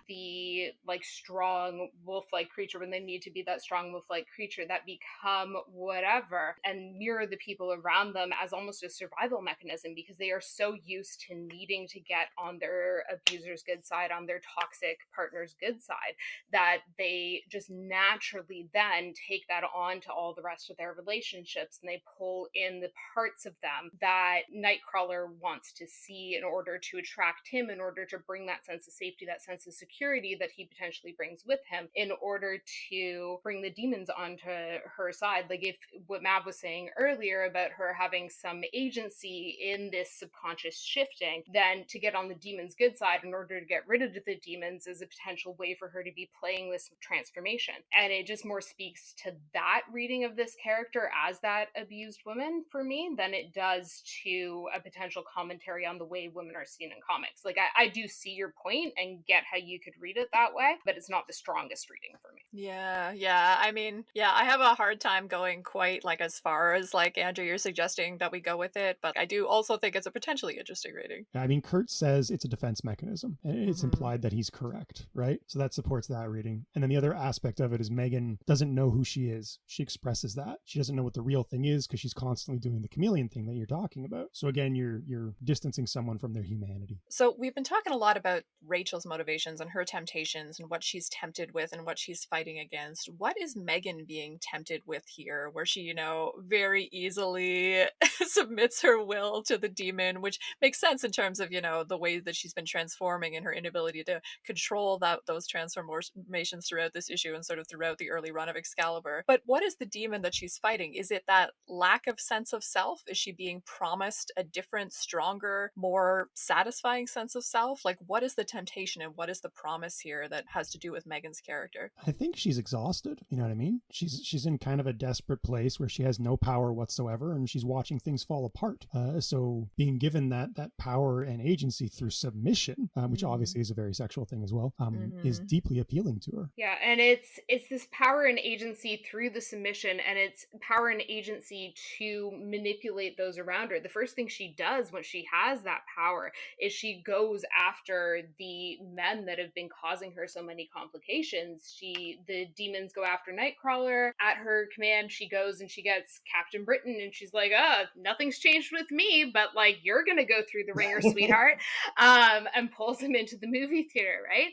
the like strong wolf-like creature, when they need to be that strong wolf-like creature that become whatever and mirror the people around them as almost a survival mechanism, because they are so used to needing to get on their abuser's good side, on their toxic partner's good side, that they just naturally then take that on to all the rest of their relationships, and they pull in the parts of them that Nightcrawler wants to see in order to attract him, in order to bring that sense of safety, that sense of security that he potentially brings with him, in order to bring the demons onto her side. Like, if what Mav was saying earlier about her having some agency in this subconscious shifting, then to get on the demon's good side in order to get rid of the demons is a potential way for her to be playing this transformation. And it just more speaks to that reading of this character as that abused woman for me than it does to a potential commentary on the way women are seen in comics. Like, I do see your point and get how you could read it that way, but it's not the strongest reading for me. Yeah. I mean, yeah, I have a hard time going quite like as far as like Andrew, you're suggesting that we go with it, but I do also think it's a potentially interesting reading. I mean, Kurt says it's a defense mechanism, and it's implied that he's correct, right? So that supports that reading. And then the other aspect of it is Megan doesn't know who she is. She expresses that. She doesn't know what the real thing is because she's constantly doing the chameleon thing that you're talking about. So again, you're distancing someone from their humanity. So we've been talking a lot about Rachel's motivations and her temptations and what she's tempted with and what she's fighting against. What is Megan being tempted with here, where she, very easily submits her will to the demon, which makes sense in terms of, the way that she's been transforming and her inability to control those transformations throughout this issue and sort of throughout the early run of Excalibur. But what is the demon that she's fighting? Is it that lack of sense of self? Is she being promised a different, stronger, more satisfying sense of self? Like, what is the temptation and what is the promise here that has to do with Megan's character? I think she's exhausted. You know what I mean? She's in kind of a desperate place where she has no power whatsoever, and she's watching things fall apart. So being given that power and agency through submission, which obviously is a very sexual thing as well, is deeply appealing to her. Yeah, and it's this power and agency through the submission, and it's power and agency to manipulate those around her. The first thing she does when she has that power is she goes after the men that have been causing her so many complications. The demons go after Nightcrawler. At her command, she goes and she gets Captain Britain, and she's like, nothing's changed with me, but like, you're gonna go through the ringer, sweetheart, and pulls him into the movie theater, right?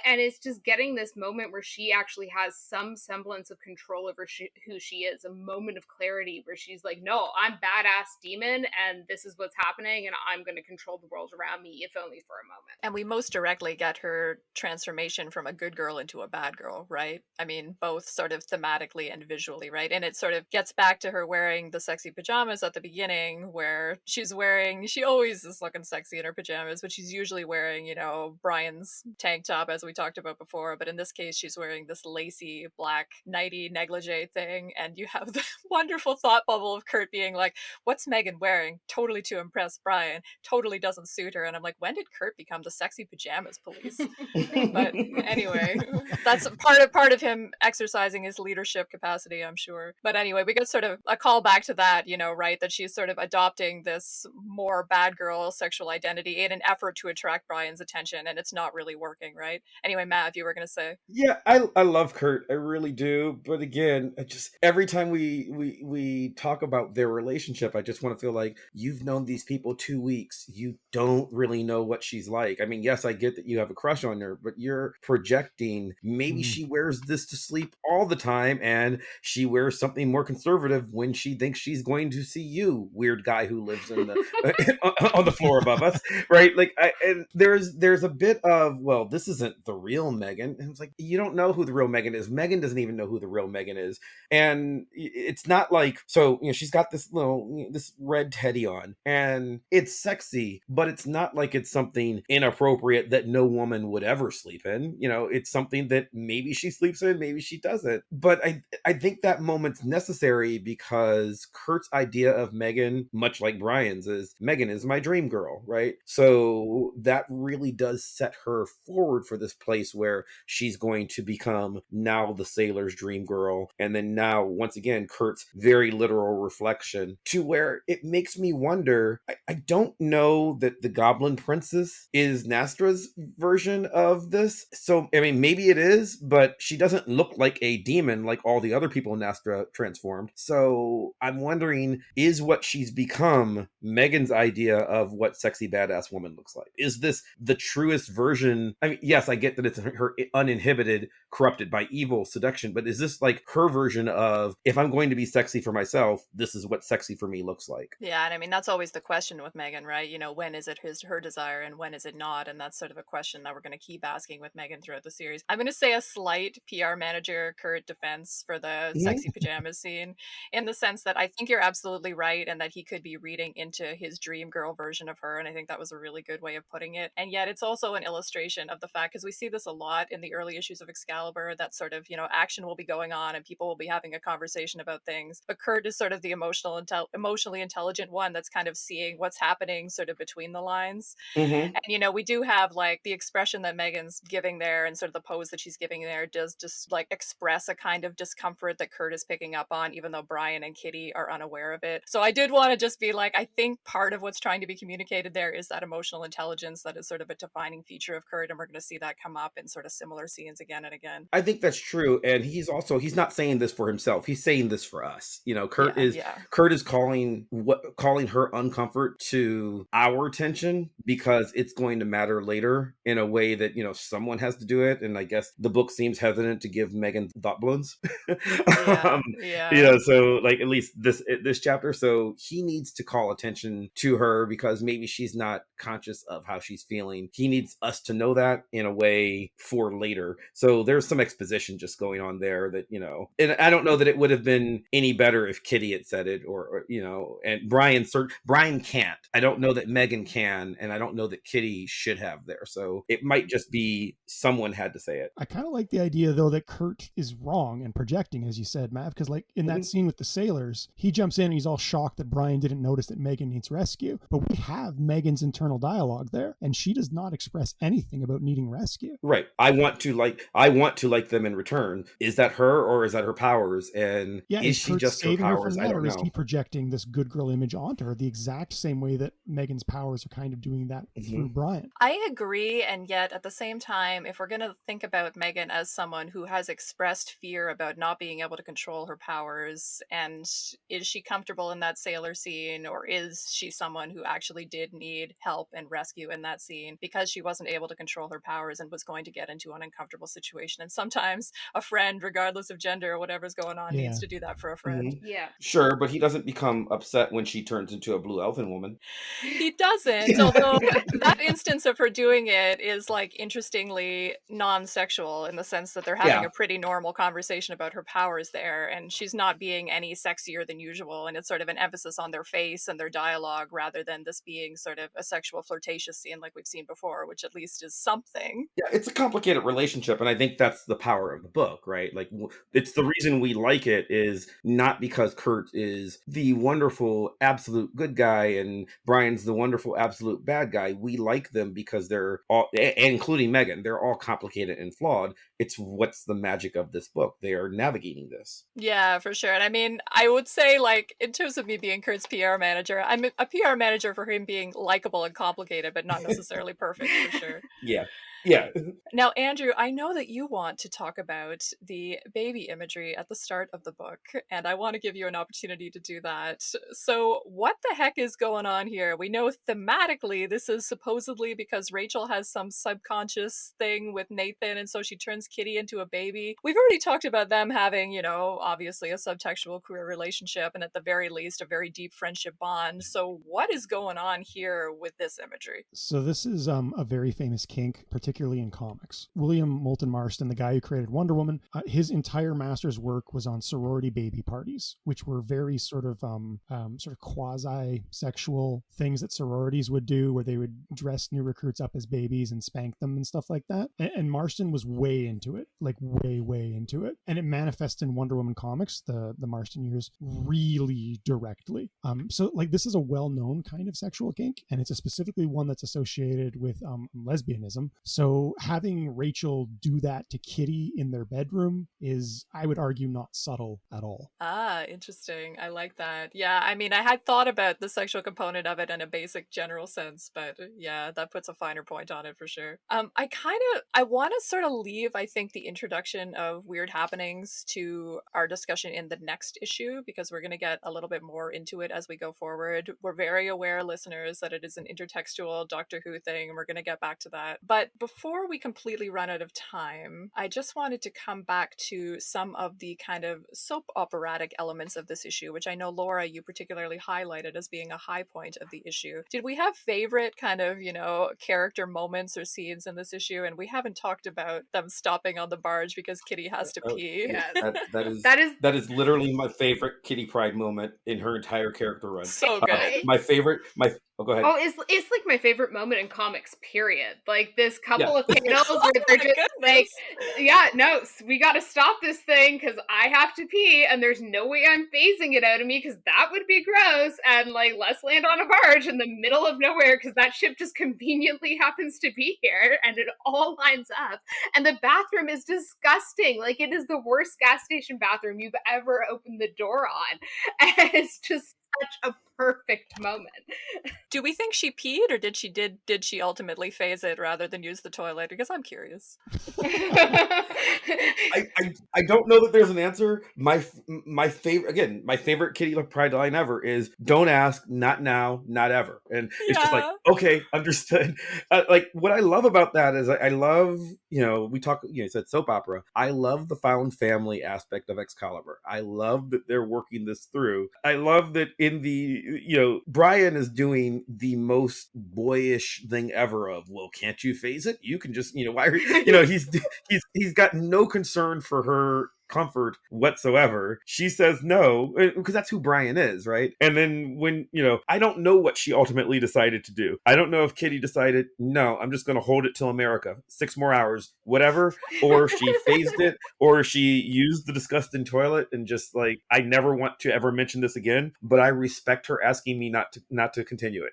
And it's just getting this moment where she actually has some semblance of control over who she is, a moment of clarity where she's like, no, I'm badass demon, and this is what's happening, and I'm going to control the world around me, if only for a moment. And we most directly get her transformation from a good girl into a bad girl, right? I mean, both sort of thematically and visually, right? And it sort of gets back to her wearing the sexy pajamas at the beginning, where she always is looking sexy in her pajamas, but she's usually wearing, Brian's tank top, as we talked about before. But in this case, she's wearing this lacy black nighty negligee thing. And you have the wonderful thought bubble of Kurt being like, what's Megan wearing? Totally to impress Brian. Totally doesn't suit her. And I'm like, when did Kurt become the sexy pajamas police? But anyway, that's part of him exercising his leadership capacity, I'm sure. But anyway, we get sort of a call back to that, right? That she's sort of adopting this more bad girl sexual identity in an effort to attract Brian's attention, and it's not really working, right? Anyway, Mav, you were going to say. Yeah, I love Kurt. I really do. But again, every time we talk about their relationship, I just want to feel like you've known these people 2 weeks. You don't really know what she's like. I mean, yes, I get that you have a crush on her, but you're projecting. Maybe she wears this to sleep all the time, and she wears something more conservative when she thinks she's going to see you, weird guy who lives in the on the floor above us, right? Like, and there's a bit of, well, this isn't the real Megan. And it's like, you don't know who the real Megan is. Megan doesn't even know who the real Megan is. And it's not like, so, she's got this red teddy on, and it's sexy, but it's not like it's something inappropriate that no woman would ever sleep in. It's something that maybe she sleeps in, maybe she doesn't. But I think that moment's necessary because Kurt's idea idea of Megan, much like Brian's, is Megan is my dream girl, right? So that really does set her forward for this place where she's going to become now the sailor's dream girl. And then now, once again, Kurt's very literal reflection, to where it makes me wonder. I don't know that the Goblin Princess is Nastra's version of this. So, I mean, maybe it is, but she doesn't look like a demon like all the other people Nastra transformed. So I'm wondering, is what she's become Megan's idea of what sexy badass woman looks like? Is this the truest version? I mean, yes, I get that it's her uninhibited, corrupted by evil seduction, but is this like her version of, if I'm going to be sexy for myself, this is what sexy for me looks like? Yeah, and I mean, that's always the question with Megan, right? You know, when is it her desire and when is it not? And that's sort of a question that we're going to keep asking with Megan throughout the series. I'm going to say a slight PR manager Kurt defense for the sexy pajamas scene, in the sense that I think you're absolutely right, and that he could be reading into his dream girl version of her. And I think that was a really good way of putting it. And yet it's also an illustration of the fact, because we see this a lot in the early issues of Excalibur, that sort of, you know, action will be going on and people will be having a conversation about things. But Kurt is sort of the emotionally intelligent one that's kind of seeing what's happening sort of between the lines. And, you know, we do have like the expression that Megan's giving there, and sort of the pose that she's giving there does just like express a kind of discomfort that Kurt is picking up on, even though Brian and Kitty are unaware of it. So I did want to just be like, I think part of what's trying to be communicated there is that emotional intelligence that is sort of a defining feature of Kurt, and we're going to see that come up in sort of similar scenes again and again. I think that's true, and he's not saying this for himself. He's saying this for us. You know, Kurt is calling her uncomfort to our attention, because it's going to matter later in a way that, you know, someone has to do it. And I guess the book seems hesitant to give Megan thought balloons. You know, so like at least this chapter, so he needs to call attention to her because maybe she's not conscious of how she's feeling. He needs us to know that in a way for later. So there's some exposition just going on there that, you know, and I don't know that it would have been any better if Kitty had said it, or you know, and Brian can't. I don't know that Megan can, and I don't know that Kitty should have there. So it might just be someone had to say it. I kind of like the idea, though, that Kurt is wrong and projecting, as you said, Mav, because like in that scene with the sailors, he jumps in and he's all shocked that Brian didn't notice that Megan needs rescue. But we have Megan's internal dialogue there, and she does not express anything about needing rescue. Right. I want to like them in return. Is that her, or is that her powers? And is she just her powers? I don't know. Or is he projecting this good girl image onto her the exact same way that Megan's powers are kind of doing that through Brian? I agree, and yet at the same time, if we're going to think about Megan as someone who has expressed fear about not being able to control her powers, and is she comfortable in that sailor scene, or is she someone who actually did need help and rescue in that scene because she wasn't able to control her powers and was going to get into an uncomfortable situation? And sometimes a friend, regardless of gender or whatever's going on, needs to do that for a friend. Yeah. Sure, but he doesn't become upset when she turns into a blue elfin woman. He doesn't, although that instance of her doing it is like interestingly non-sexual, in the sense that they're having a pretty normal conversation about her powers there, and she's not being any sexier than usual, and it's sort of an emphasis on their face and their dialogue rather than this being sort of a sexual flirtatious scene like we've seen before, which at least is something. Yeah, it's a complicated relationship, and I think that's the power of the book, right? Like, it's the reason we like it is not because Kurt is the wonderful absolute good guy and Brian's the wonderful absolute bad guy. We like them because they're all, including Megan, they're all complicated and flawed. It's what's the magic of this book. They are navigating this. Yeah, for sure. And I mean, I would say, like, in terms of me being Kurt's PR manager, I'm a PR manager for him being likable and complicated, but not necessarily perfect, for sure. Yeah. Now, Andrew, I know that you want to talk about the baby imagery at the start of the book, and I want to give you an opportunity to do that. So what the heck is going on here? We know thematically this is supposedly because Rachel has some subconscious thing with Nathan, and so she turns Kitty into a baby. We've already talked about them having, you know, obviously a subtextual queer relationship, and at the very least, a very deep friendship bond. So what is going on here with this imagery? So this is a very famous kink, particularly particularly in comics. William Moulton Marston, the guy who created Wonder Woman, his entire master's work was on sorority baby parties, which were very sort of quasi-sexual things that sororities would do, where they would dress new recruits up as babies and spank them and stuff like that. And Marston was way into it, like way into it. And it manifests in Wonder Woman comics, the Marston years, really directly. So like this is a well-known kind of sexual kink, and it's a specifically one that's associated with lesbianism. So having Rachel do that to Kitty in their bedroom is, I would argue, not subtle at all. Ah, interesting. I like that. Yeah, I mean, I had thought about the sexual component of it in a basic general sense, but yeah, that puts a finer point on it for sure. I want to sort of leave, I think, the introduction of weird happenings to our discussion in the next issue, because we're going to get a little bit more into it as we go forward. We're very aware, listeners, that it is an intertextual Doctor Who thing, and we're going to get back to that. But before we completely run out of time, I just wanted to come back to some of the kind of soap operatic elements of this issue, which I know, Laura, you particularly highlighted as being a high point of the issue. Did we have favorite kind of, character moments or scenes in this issue? And we haven't talked about them stopping on the barge because Kitty has to pee. Yeah. That is literally my favorite Kitty Pryde moment in her entire character run. So good. Oh, go ahead. Oh, it's like my favorite moment in comics, period. Like this couple of panels where they're just like, we got to stop this thing because I have to pee, and there's no way I'm phasing it out of me because that would be gross. And like, let's land on a barge in the middle of nowhere because that ship just conveniently happens to be here, and it all lines up. And the bathroom is disgusting. Like, it is the worst gas station bathroom you've ever opened the door on, and it's just such a perfect moment. Do we think she peed, or did she ultimately phase it rather than use the toilet? Because I'm curious. I don't know that there's an answer. My favorite Kitty Pryde line ever is "Don't ask, not now, not ever," and it's just like, okay, understood. Like, what I love about that is I love, you said soap opera. I love the found family aspect of Excalibur. I love that they're working this through. I love that in the, Brian is doing the most boyish thing ever of, well, can't you phase it? You can just, why are he's got no concern for her comfort whatsoever. She says no, because that's who Brian is, right? And then when, I don't know what she ultimately decided to do. I don't know if Kitty decided, no, I'm just going to hold it till America, 6 more hours, whatever, or she phased it, or she used the disgusting toilet and just like, I never want to ever mention this again, but I respect her asking me not to continue it.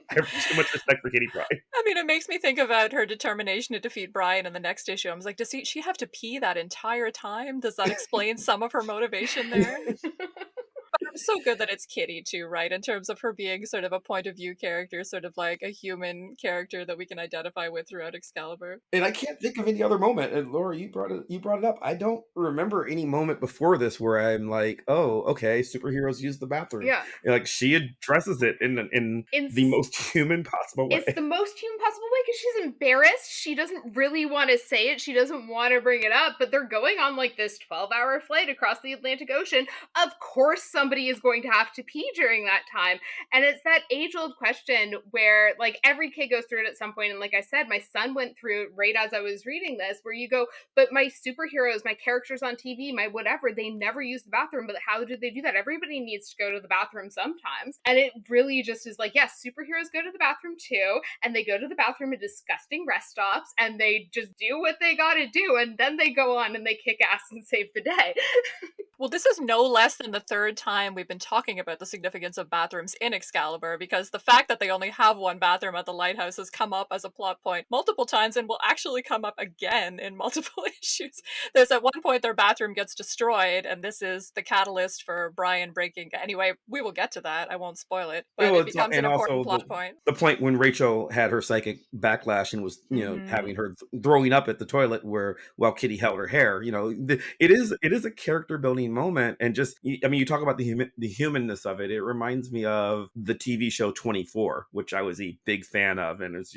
I have too much respect for Kitty Pryde. I mean, it makes me think about her determination to defeat Brian in the next issue. I was like, does she have to pee that entire time? Does that explain some of her motivation there? But it's so good that it's Kitty too, right? In terms of her being sort of a point of view character, sort of like a human character that we can identify with throughout Excalibur. And I can't think of any other moment. And Laura, you brought it up. I don't remember any moment before this where I'm like, oh, okay, superheroes use the bathroom. Yeah. Like, she addresses it in the most human possible way. It's the most human possible way because she's embarrassed. She doesn't really want to say it. She doesn't want to bring it up, but they're going on like this 12-hour flight across the Atlantic Ocean. Of course, somebody is going to have to pee during that time. And it's that age-old question where like every kid goes through it at some point. And like I said, my son went through it right as I was reading this, where you go, but my superheroes, my characters on TV, my whatever, they never use the bathroom. But how did they do that? Everybody needs to go to the bathroom sometimes. And it really just is like, yes, superheroes go to the bathroom too. And they go to the bathroom at disgusting rest stops and they just do what they gotta do. And then they go on and they kick ass and save the day. Well, this is no less than the third time we've been talking about the significance of bathrooms in Excalibur, because the fact that they only have one bathroom at the lighthouse has come up as a plot point multiple times and will actually come up again in multiple issues. There's at one point their bathroom gets destroyed, and this is the catalyst for Brian breaking. Anyway, we will get to that. I won't spoil it, but it becomes an important plot point. The point when Rachel had her psychic backlash and was, having her throwing up at the toilet while Kitty held her hair, it is a character building moment. And just, I mean, you talk about the humanness of it, it reminds me of the TV show 24, which I was a big fan of. And it's,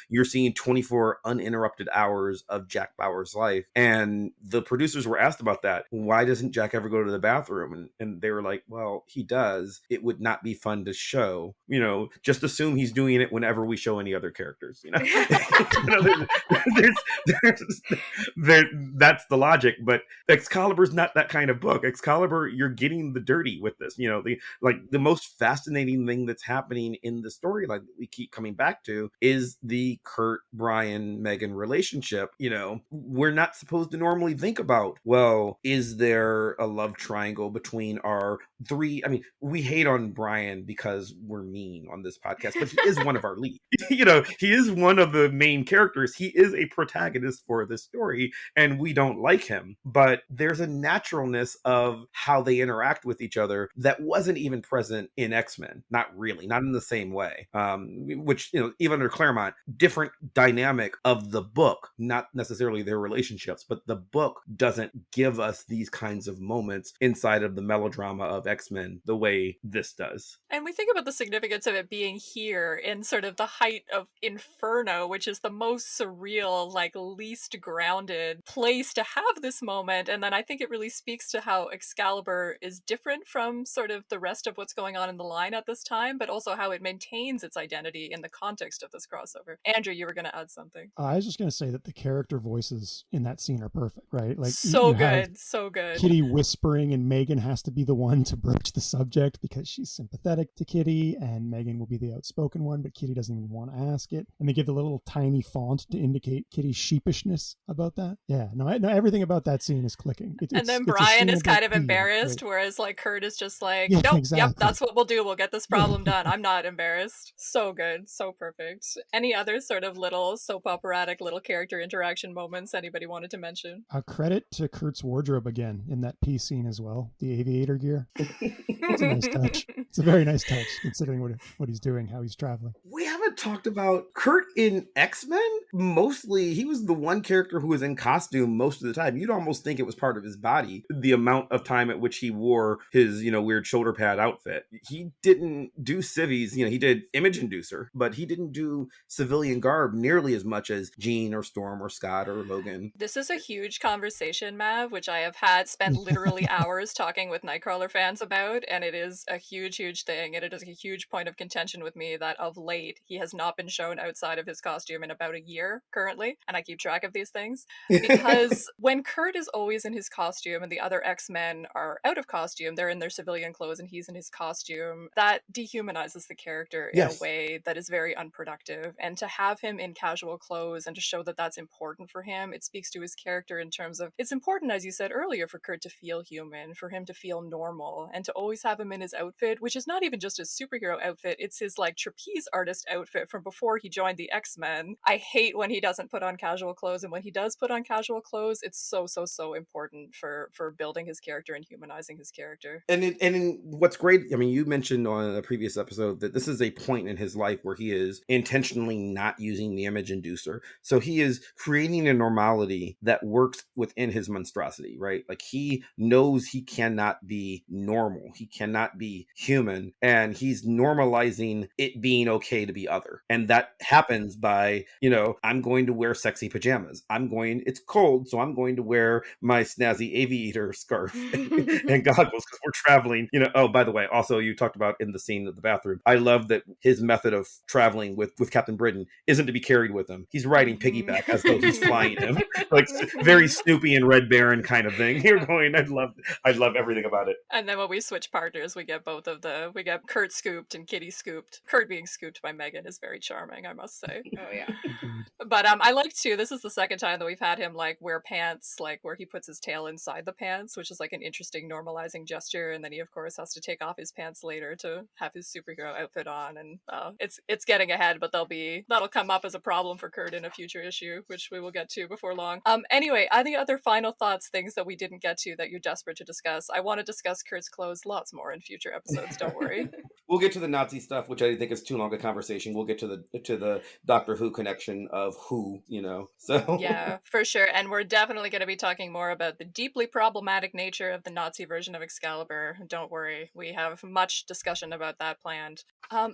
you're seeing 24 uninterrupted hours of Jack Bauer's life. And the producers were asked about that. Why doesn't Jack ever go to the bathroom? And they were like, well, he does. It would not be fun to show. Just assume he's doing it whenever we show any other characters. That's the logic. But Excalibur's not that kind of book. Excalibur, you're getting the dirty with this. The most fascinating thing that's happening in the storyline that we keep coming back to is the Kurt, Brian, Megan relationship. We're not supposed to normally think about, well, is there a love triangle between our three? I mean, we hate on Brian because we're mean on this podcast, but he is one of our leads. He is one of the main characters. He is a protagonist for this story, and we don't like him. But there's a naturalness of how they interact with each other that wasn't even present in X-Men. Not really, not in the same way. Which, even under Claremont, different dynamic of the book, not necessarily their relationships, but the book doesn't give us these kinds of moments inside of the melodrama of X-Men the way this does. And we think about the significance of it being here in sort of the height of Inferno, which is the most surreal, least grounded place to have this moment. And then I think it really speaks to how Excalibur is different from sort of the rest of what's going on in the line at this time, but also how it maintains its identity in the context of this crossover. Andrew, you were going to add something. I was just going to say that the character voices in that scene are perfect, right? So good, so good. Kitty whispering, and Megan has to be the one to broach the subject because she's sympathetic to Kitty, and Megan will be the outspoken one, but Kitty doesn't even want to ask it. And they give the little tiny font to indicate Kitty's sheepishness about that. Yeah, no, everything about that scene is clicking. And then Brian is kind of embarrassed, whereas Kurt is just nope, exactly. Yep, that's what we'll do. We'll get this problem done. I'm not embarrassed. So good, so perfect. Any other sort of little soap operatic little character interaction moments anybody wanted to mention? A credit to Kurt's wardrobe again in that peace scene as well. The aviator gear. It's a nice touch. It's a very nice touch considering what he's doing, how he's traveling. We haven't talked about Kurt in X-Men. Mostly, he was the one character who was in costume most of the time. You'd almost think it was part of his body, the amount of time at which he wore his, weird shoulder pad outfit. He didn't do civvies. He did image inducer, but he didn't do civilian garb nearly as much as Jean or Storm or Scott or Logan. This is a huge conversation, Mav, which I have spent literally hours talking with Nightcrawler fans about, and it is a huge, huge thing, and it is a huge point of contention with me that of late he has not been shown outside of his costume in about a year currently, and I keep track of these things, because when Kurt is always in his costume and the other X-Men are out of costume, they're in their civilian clothes and he's in his costume, that dehumanizes the character in a way that is very unproductive. And to have him in casual clothes and to show that that's important for him, it speaks to his character in terms of, it's important, as you said earlier, for Kurt to feel human, for him to feel normal, and to always have him in his outfit, which is not even just his superhero outfit, it's his trapeze artist outfit from before he joined the X-Men. I hate when he doesn't put on casual clothes, and when he does put on casual clothes, it's so important for building his character and humanizing his character. And what's great, I mean, you mentioned on a previous episode that this is a point in his life where he is intentionally not using the image inducer. So he is creating a normality that works within his monstrosity, right? He knows he cannot be normal. He cannot be human. And he's normalizing it being okay to be other. And that happens by, I'm going to wear sexy pajamas. It's cold, so I'm going to wear my snazzy aviator scarf and goggles because we're traveling. Oh, by the way, also you talked about in the scene of the bathroom. I love that his method of traveling with Captain Britain isn't to be carried with him. He's riding piggyback as though he's flying him. Very Snoopy and Red Baron kind of thing. You're going, I love everything about it. And then when we switch partners, we get we get Kurt scooped and Kitty scooped. Kurt being scooped by Megan is very charming, I must say. Oh yeah. But I like too, this is the second time that we've had him wear pants, where he puts his tail inside the pants, which is an interesting normalizing gesture, and then he of course has to take off his pants later to have his superhero outfit on, and it's getting ahead, but that'll come up as a problem for Kurt in a future issue, which we will get to before long. Anyway, any other final thoughts, things that we didn't get to that you're desperate to discuss? I want to discuss Kurt's clothes lots more in future episodes, don't worry. We'll get to the Nazi stuff, which I think is too long a conversation. We'll get to the Doctor Who connection of who, so. Yeah, for sure. And we're definitely going to be talking more about the deeply problematic nature of the Nazi version of Excalibur. Don't worry, we have much discussion about that planned.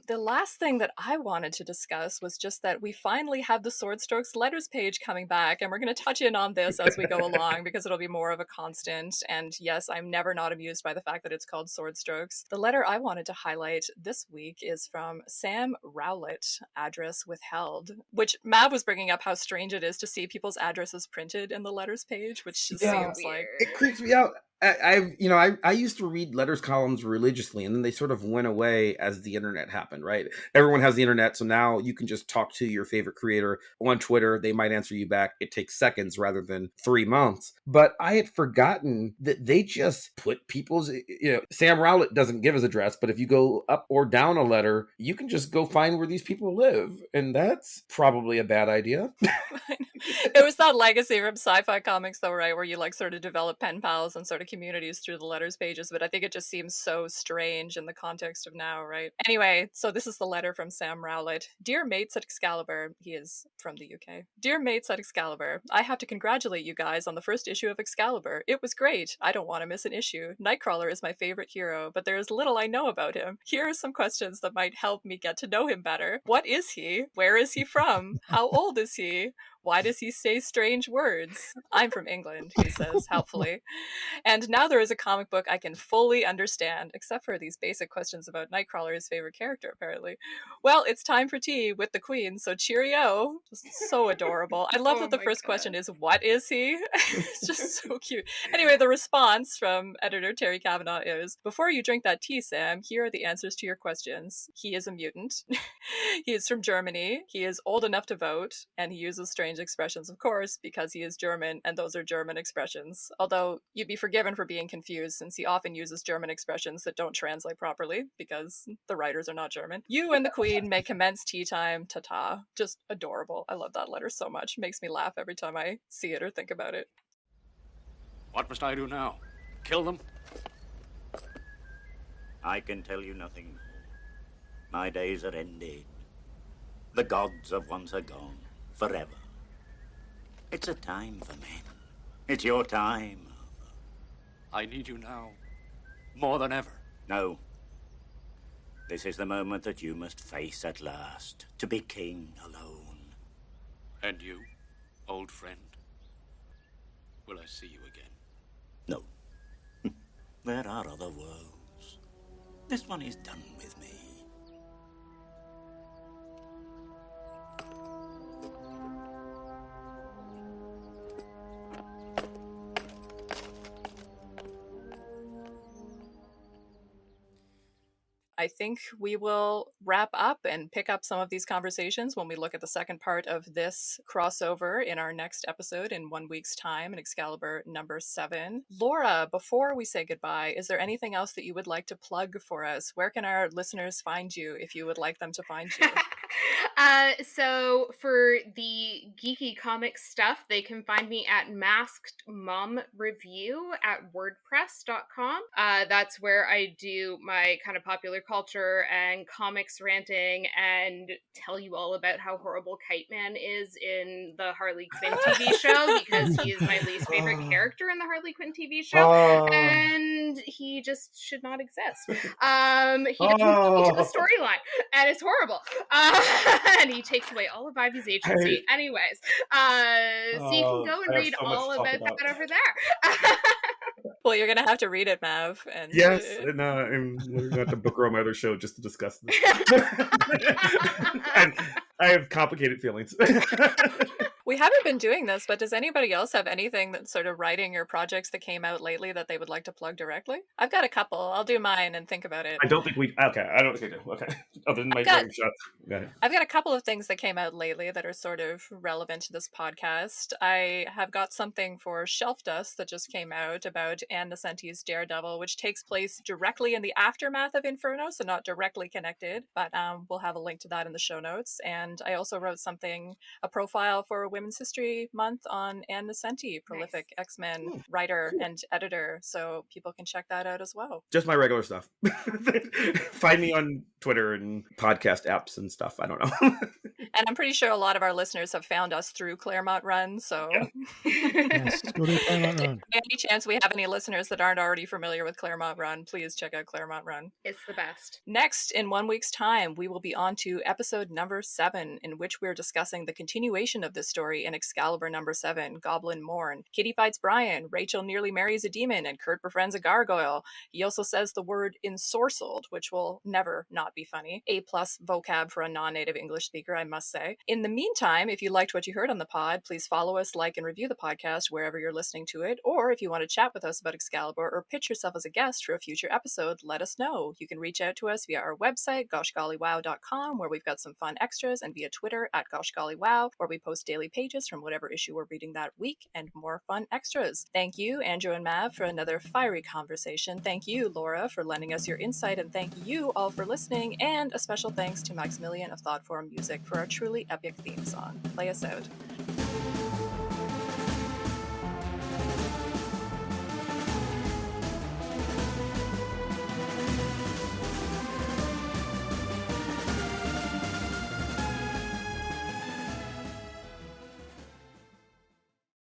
The last thing that I wanted to discuss was just that we finally have the Sword Strokes letters page coming back, and we're going to touch in on this as we go along because it'll be more of a constant. And yes, I'm never not amused by the fact that it's called Sword Strokes. The letter I wanted to highlight this week is from Sam Rowlett, address withheld, which Mav was bringing up how strange it is to see people's addresses printed in the letters page, which just seems like it creeps me out. I used to read letters columns religiously, and then they sort of went away as the internet happened, right? Everyone has the internet, so now you can just talk to your favorite creator on Twitter. They might answer you back. It takes seconds rather than 3 months. But I had forgotten that they just put people's, Sam Rowlett doesn't give his address, but if you go up or down a letter, you can just go find where these people live. And that's probably a bad idea. It was that legacy from sci-fi comics though, right, where you like sort of develop pen pals and sort of communities through the letters pages, but I think it just seems so strange in the context of now, right? Anyway, so this is the letter from Sam Rowlett. Dear mates at Excalibur, he is from the UK. Dear mates at Excalibur, I have to congratulate you guys on the first issue of Excalibur. It was great. I don't want to miss an issue. Nightcrawler is my favorite hero, but there is little I know about him. Here are some questions that might help me get to know him better. What is he? Where is he from? How old is he? Why does he say strange words? I'm from England, he says, helpfully. And now there is a comic book I can fully understand, except for these basic questions about Nightcrawler's favorite character, apparently. Well, it's time for tea with the Queen, so cheerio. Just so adorable. I love that the first question is, what is he? It's just so cute. Anyway, the response from editor Terry Kavanagh is, before you drink that tea, Sam, here are the answers to your questions. He is a mutant. He is from Germany. He is old enough to vote, and he uses strange expressions, of course, because he is German, and those are German expressions. Although, you'd be forgiven for being confused, since he often uses German expressions that don't translate properly, because the writers are not German. You and the Queen may commence tea time, ta-ta. Just adorable. I love that letter so much. Makes me laugh every time I see it or think about it. What must I do now? Kill them? I can tell you nothing. My days are ended. The gods of once are gone, forever. It's a time for men. It's your time. I need you now, more than ever. No. This is the moment that you must face at last, to be king alone. And you, old friend, will I see you again? No. There are other worlds. This one is done with me. I think we will wrap up and pick up some of these conversations when we look at the second part of this crossover in our next episode in 1 week's time in Excalibur number 7. Laura, before we say goodbye, is there anything else that you would like to plug for us? Where can our listeners find you if you would like them to find you? So for the geeky comics stuff, they can find me at Masked Mom Review at wordpress.com. That's where I do my kind of popular culture and comics ranting and tell you all about how horrible Kite Man is in the Harley Quinn TV show, because he is my least favorite character in the Harley Quinn TV show, and he just should not exist. He doesn't fit into the storyline, and it's horrible. And he takes away all of Ivy's agency. Anyways, so you can go and read all about that over there. Well, you're going to have to read it, Mav. And yes, and we're going to have to book her on my other show just to discuss this. And I have complicated feelings. We haven't been doing this, but does anybody else have anything that's sort of writing or projects that came out lately that they would like to plug directly? I've got a couple. I'll do mine and think about it. I don't think I don't think I do. Okay. Other than my writing shot. Go ahead. I've got a couple of things that came out lately that are sort of relevant to this podcast. I have got something for Shelf Dust that just came out about Ann Nesenti's Daredevil, which takes place directly in the aftermath of Inferno, so not directly connected, but we'll have a link to that in the show notes. And I also wrote a profile for Women's History Month on Ann Nesenti, prolific X-Men writer and editor, so people can check that out as well. Just my regular stuff. Find me on Twitter and podcast apps and stuff. I don't know. And I'm pretty sure a lot of our listeners have found us through Claremont Run, so Yes, go to Claremont Run. any chance we have any listeners that aren't already familiar with Claremont Run, please check out Claremont Run. It's the best. Next, in 1 week's time, we will be on to episode number 7, in which we're discussing the continuation of this story in Excalibur number 7, Goblin Morn. Kitty fights Brian, Rachel nearly marries a demon, and Kurt befriends a gargoyle. He also says the word ensorcelled, which will never not be funny. A+ vocab for a non-native English speaker, I must say. In the meantime, if you liked what you heard on the pod, please follow us, like, and review the podcast wherever you're listening to it, or if you want to chat with us about Excalibur or pitch yourself as a guest for a future episode, let us know. You can reach out to us via our website, goshgollywow.com, where we've got some fun extras, and via Twitter at goshgollywow, where we post daily pages from whatever issue we're reading that week, and more fun extras. Thank you, Andrew and Mav, for another fiery conversation. Thank you, Laura, for lending us your insight, and thank you all for listening, and a special thanks to Maximilian of Thoughtform Music for our truly epic theme song. Play us out.